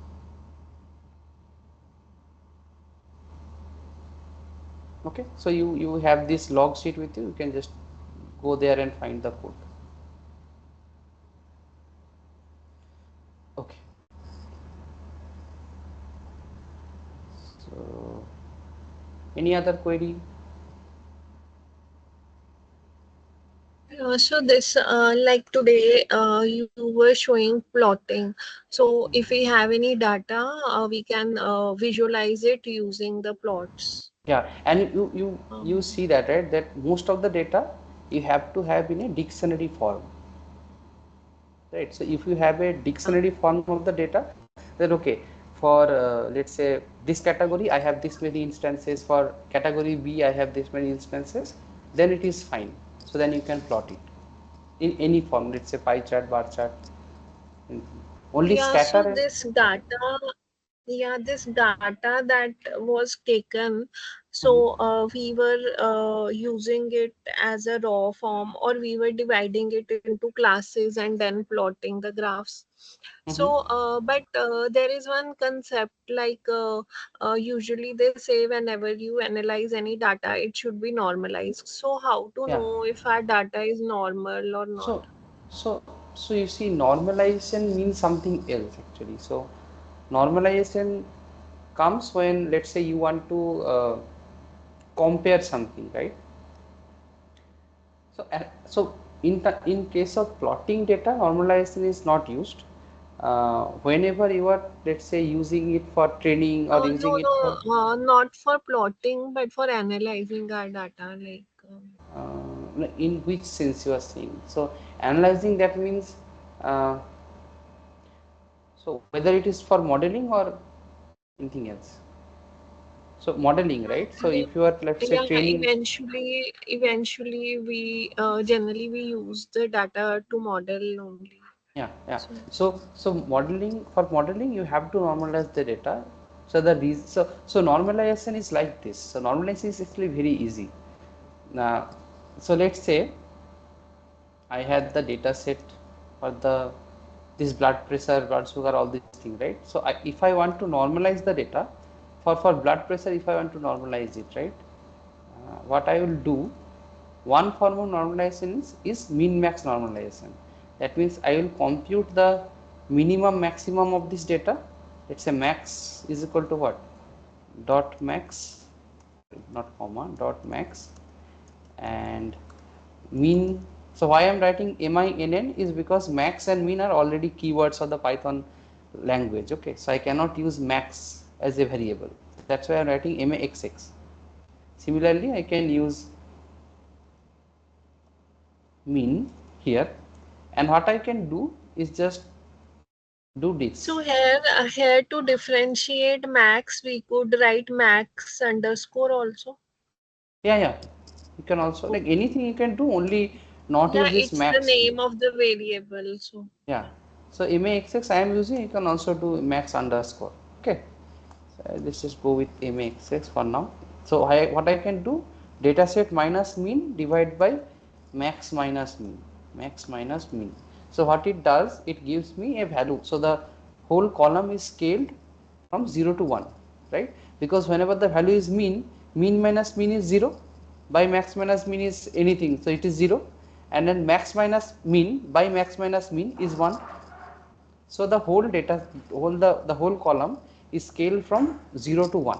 Okay, so you have this log sheet with you. You can just go there and find the code. Okay. So any other query? So this, like today, you were showing plotting. So if we have any data, we can visualize it using the plots. Yeah, and you see that, right? That most of the data you have to have in a dictionary form, right? So if you have a dictionary form of the data, then okay. For let's say this category, I have this many instances. For category B, I have this many instances. Then it is fine. So then you can plot it in any form. Let's say pie chart, bar chart. Only Yeah, scatter. so this data, Yeah, this data that was taken, so we were using it as a raw form, or we were dividing it into classes and then plotting the graphs. So, there is one concept like usually they say whenever you analyze any data, it should be normalized. So, how to Yeah. know if our data is normal or not? So, so you see, normalization means something else actually. So, normalization comes when, let's say, you want to compare something, right? So, in case of plotting data, normalization is not used. Whenever you are, let's say, using it for training or No, using it for not for plotting, but for analyzing our data. Like, in which sense you are saying? So, analyzing, that means uh, so whether it is for modeling or anything else. So modeling, right? So I if you are, let's say, yeah, training, eventually we generally we use the data to model only. yeah. So So modeling, for modeling you have to normalize the data. So the reason, so normalization is like this. So normalization is actually very easy. Now, so let's say I had the data set for the this blood pressure, blood sugar, all these things, right? So if I want to normalize the data for blood pressure, if I want to normalize it, right? What I will do, one form of normalization is min max normalization. That means I will compute the minimum maximum of this data. Let's say max is equal to what? Dot max, not comma, dot max, and mean. So why I am writing minn is because max and mean are already keywords of the Python language. Okay, so I cannot use max as a variable. That's why I am writing maxx. Similarly, I can use mean here, and what I can do is just do so this. here to differentiate max, we could write max underscore also. Yeah, you can also, like, Okay. anything you can do, only not Yeah, use this it's the max here. name of the variable. So Yeah, so maxx I am using, you can also do max underscore. Okay, so let's just go with maxx for now. So what I can do, data set minus mean divide by max minus mean, max minus mean. So what it does, it gives me a value. So the whole column is scaled from 0 to 1, right? Because whenever the value is mean, mean minus mean is 0, by max minus mean is anything, so it is 0, and then max minus mean by max minus mean is 1. So the whole data, the whole column is scaled from 0 to 1.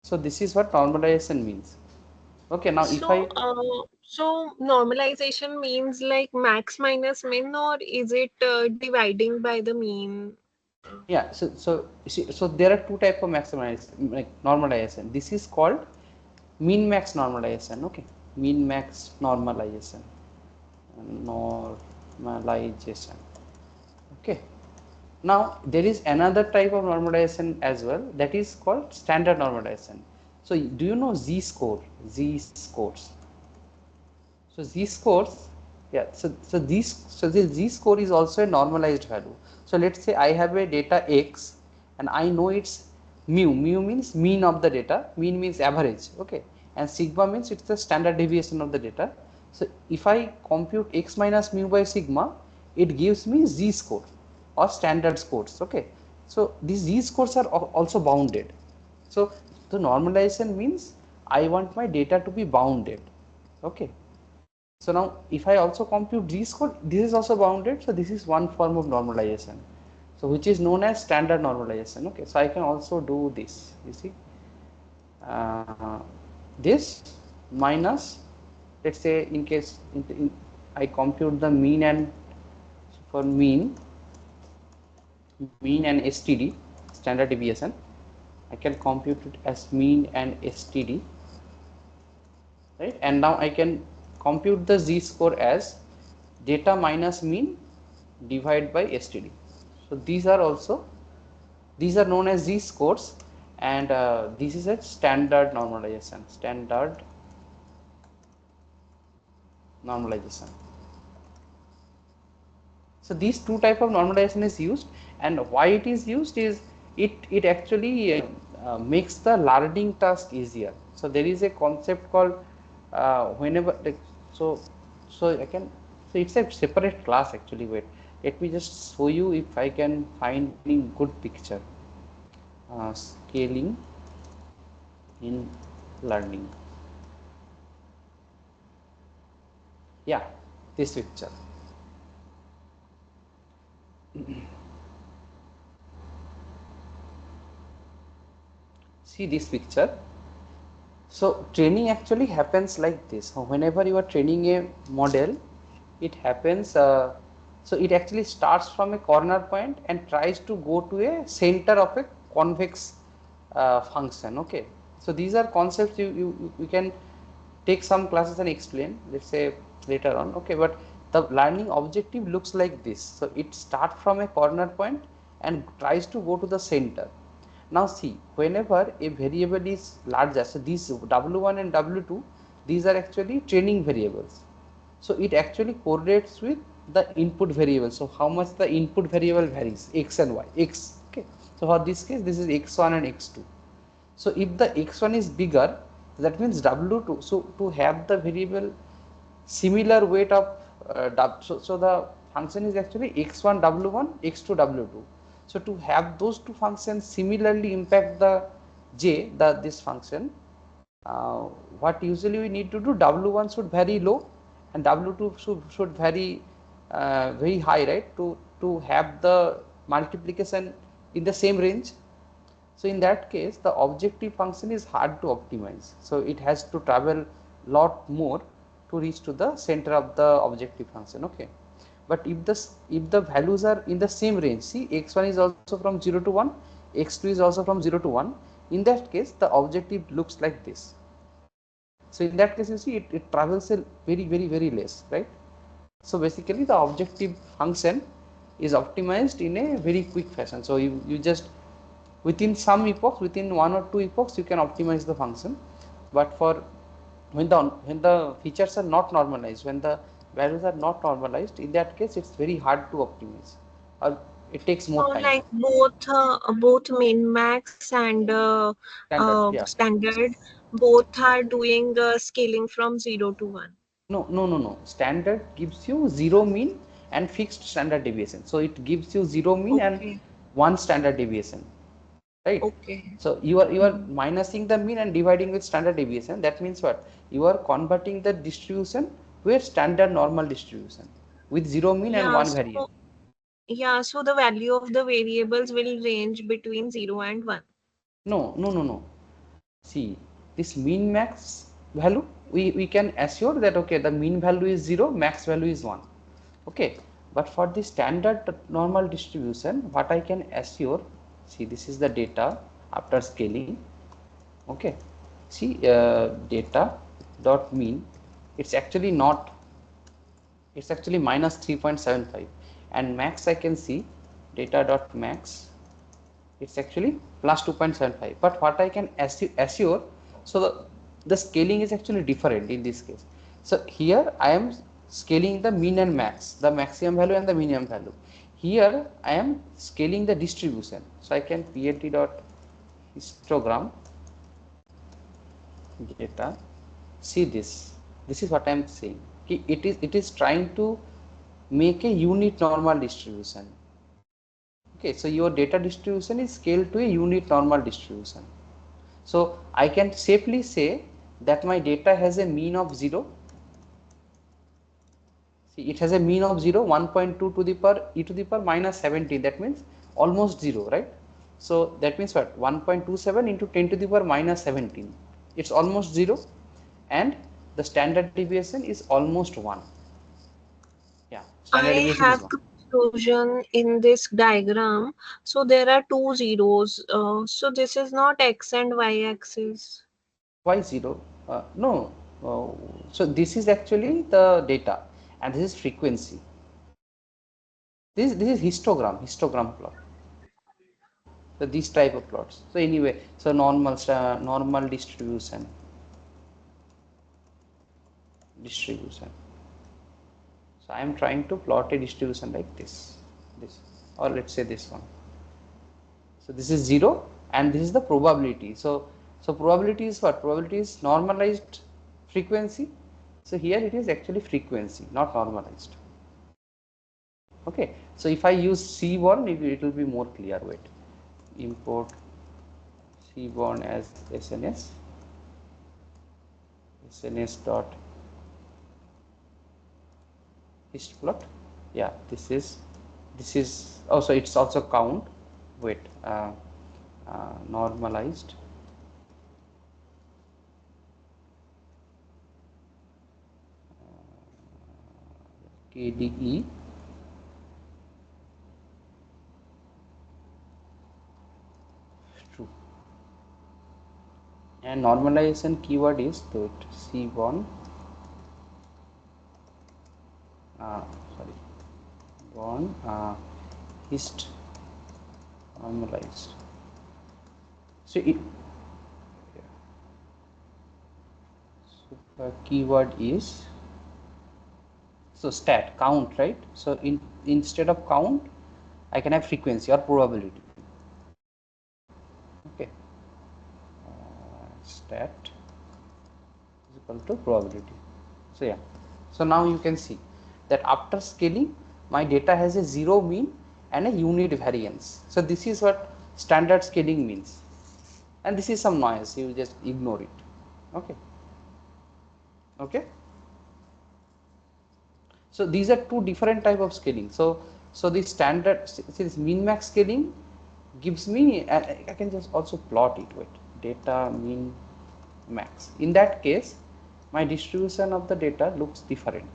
So this is what normalization means. Okay, now if I, so normalization means like max minus min, or is it dividing by the mean? Uh, yeah, so there are two type of maximization, like normalization. This is called min max normalization. Okay, min max normalization. Okay, now there is another type of normalization as well, that is called standard normalization. So do you know z score, z scores? So z scores, yeah, so this z score is also a normalized value. So let's say I have a data x and I know its mu means mean of the data, mean means average, okay, and sigma means it's the standard deviation of the data. So if I compute x minus mu by sigma, it gives me z score or standard scores, okay. So these z scores are also bounded. So the normalization means I want my data to be bounded, okay. So now if I also compute z score, this is also bounded. So this is one form of normalization. So which is known as standard normalization. Okay, so I can also do this. You see, uh, this minus, let's say, in case I compute the mean, and for mean and STD, standard deviation, I can compute it as mean and STD, right? And now I can compute the z score as data minus mean divide by STD. So these are known as z scores, and this is a standard normalization. Standard normalization. So these two type of normalization is used, and why it is used is it actually makes the learning task easier. So there is a concept called whenever so I can, so it's a separate class actually. Wait, let me just show you if I can find any good picture. Scaling in learning. Yeah, this picture. See this picture. So training actually happens like this. Whenever you are training a model, it happens. So it actually starts from a corner point and tries to go to a center of a convex function. Okay. So these are concepts you can take some classes and explain. Let's say later on. Okay, but the learning objective looks like this. So it starts from a corner point and tries to go to the center. Now see, whenever a variable is larger, so these W1 and W2, these are actually training variables. So it actually correlates with the input variable. So how much the input variable varies, X and Y, X. Okay. So for this case, this is X1 and X2. So if the X1 is bigger, that means W2. So to have the variable similar weight of so the function is actually x1 w1 x2 w2. So to have those two functions similarly impact the j, this function, uh, what usually we need to do, w1 should vary low and w2 should vary very high, right, to have the multiplication in the same range. So in that case, the objective function is hard to optimize. So it has to travel lot more to reach to the center of the objective function. Okay. But if the values are in the same range, see x1 is also from 0 to 1, x2 is also from 0 to 1. In that case, the objective looks like this. So in that case, you see it travels a very less, right? So basically, the objective function is optimized in a very quick fashion. So you just within some epochs, within 1 or 2 epochs, you can optimize the function. But for when the features are not normalized, when the values are not normalized, in that case it's very hard to optimize, or it takes So more time. like both min max and Standard, yeah. standard, both are doing scaling from 0 to 1. No. Standard gives you zero mean and fixed standard deviation. So it gives you zero mean and Okay. one standard deviation, right? Okay. So you are minusing the mean and dividing with standard deviation. That means what? You are converting the distribution to a standard normal distribution with zero mean and Yeah, one variance. so yeah, so the value of the variables will range between 0 and 1. No. See, this mean max value, we can assure that okay, the mean value is 0, max value is 1. Okay, but for the standard normal distribution, what I can assure, see, this is the data after scaling. Okay, see, data dot mean, it's actually not, it's actually minus 3.75, and max I can see data dot max, it's actually plus 2.75. But what I can assure, so the scaling is actually different in this case. So here I am scaling the mean and max, the maximum value and the minimum value. Here I am scaling the distribution. So I can plt dot histogram data. See this. This is what I am saying. It is trying to make a unit normal distribution. Okay, so your data distribution is scaled to a unit normal distribution. So I can safely say that my data has a mean of 0. See, it has a mean of 0, 1.2 to the power e to the power minus 17. That means almost 0, right? So that means what? 1.27 into 10 to the power minus 17. It's almost 0, and the standard deviation is almost 1. Yeah, standard I deviation is have 1. confusion in this diagram. So there are two zeros. So this is not x and y axis. Why 0? No. So this is actually the data, and this is frequency. This is histogram plot. So these type of plots. So anyway, so normal distribution. So I am trying to plot a distribution like this, or let's say this one. So this is 0 and this is the probability. So probability is what? Probability is normalized frequency. So here it is actually frequency, not normalized. Okay, so if I use C1, it will be more clear. Wait, import C1 as SNS dot hist plot. Yeah, this is also, it's also count. Wait, normalized KDE true, and normalization keyword is that C1 sorry, one hist normalized. So the keyword is so stat count, right? So instead of count, I can have frequency or probability. Okay, stat is equal to probability. So yeah, so now you can see that after scaling, my data has a 0 mean and a unit variance. So this is what standard scaling means, and this is some noise, you just ignore it. Okay. Okay. So these are two different type of scaling. So the standard, since min max scaling gives me, I can just also plot it with data min max. In that case, my distribution of the data looks different.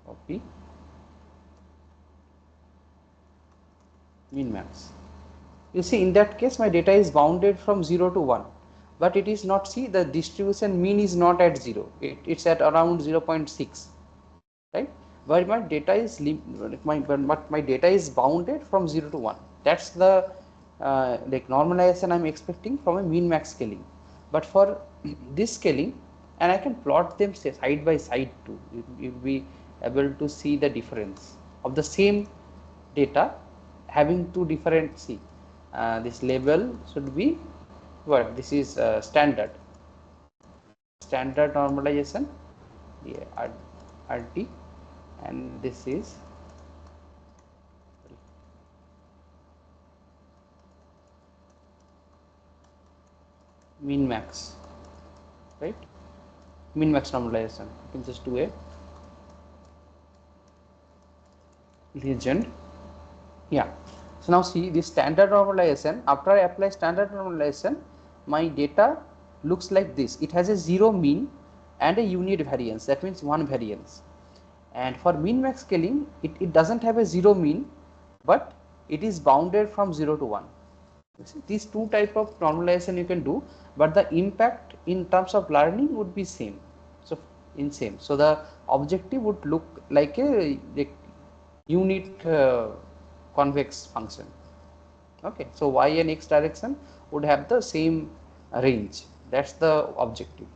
Copy min max. You see, in that case, my data is bounded from 0 to 1, but it is not, see, the distribution mean is not at 0, it's at around 0.6, right? But my data is my data is bounded from 0 to 1. That's the like normalization I'm expecting from a min max scaling. But for this scaling, and I can plot them side by side too, you'll be able to see the difference of the same data having two different, see, this label should be what? This is standard normalization, yeah, RT, and this is min max, right? Min max normalization. You can just do a legend. Yeah. So now see this standard normalization. After I apply standard normalization, my data looks like this. It has a 0 mean and a unit variance. That means one variance. And for min max scaling, it doesn't have a 0 mean, but it is bounded from 0 to 1. These two type of normalization you can do, but the impact in terms of learning would be same. So in same, so the objective would look like a unit convex function. Okay, so y and x direction would have the same range. That's the objective.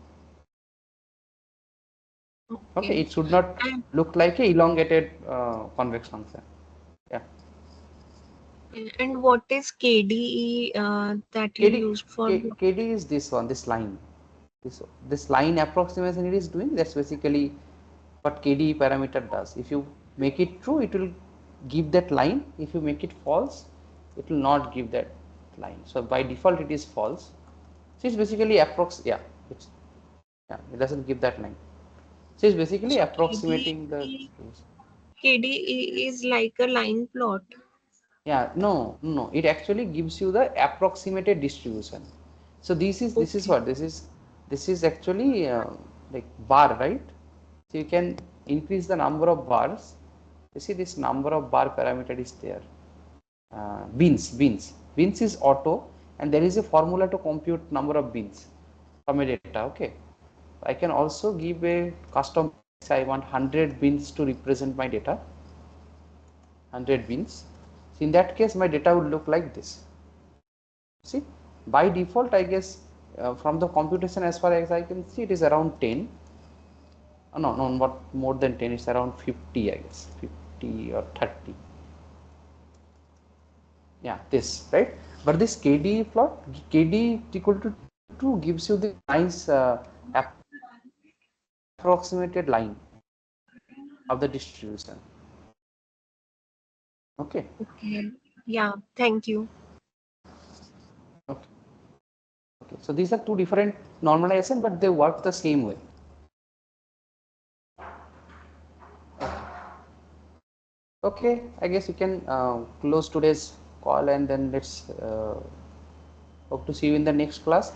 Okay, it should not look like a elongated convex function. Yeah. And what is KDE that you used for? KD is this one, this line. This line approximation it is doing, that's basically what KDE parameter does. If you make it true, it will give that line. If you make it false, it will not give that line. So by default it is false. So it's basically it doesn't give that line. So it's basically So approximating the KDE is like a line plot. Yeah, no, it actually gives you the approximated distribution. So this is what this is actually like bar, right? So you can increase the number of bars. You see this number of bar parameter is there. Bins is auto, and there is a formula to compute number of bins from a data. Okay, I can also give a custom. I want 100 bins to represent my data. 100 bins. So in that case, my data would look like this. See, by default, I guess from the computation, as far as I can see, it is around 10. No, not more than 10. It's around 50, I guess, 50 or 30. Yeah, this, right? But this KD plot, KD equal to 2 gives you this nice approximated line of the distribution. Okay. Okay. Yeah, thank you. Okay. Okay. So these are two different normalization, but they work the same way. Okay, I guess you can close today's call, and then let's hope to see you in the next class.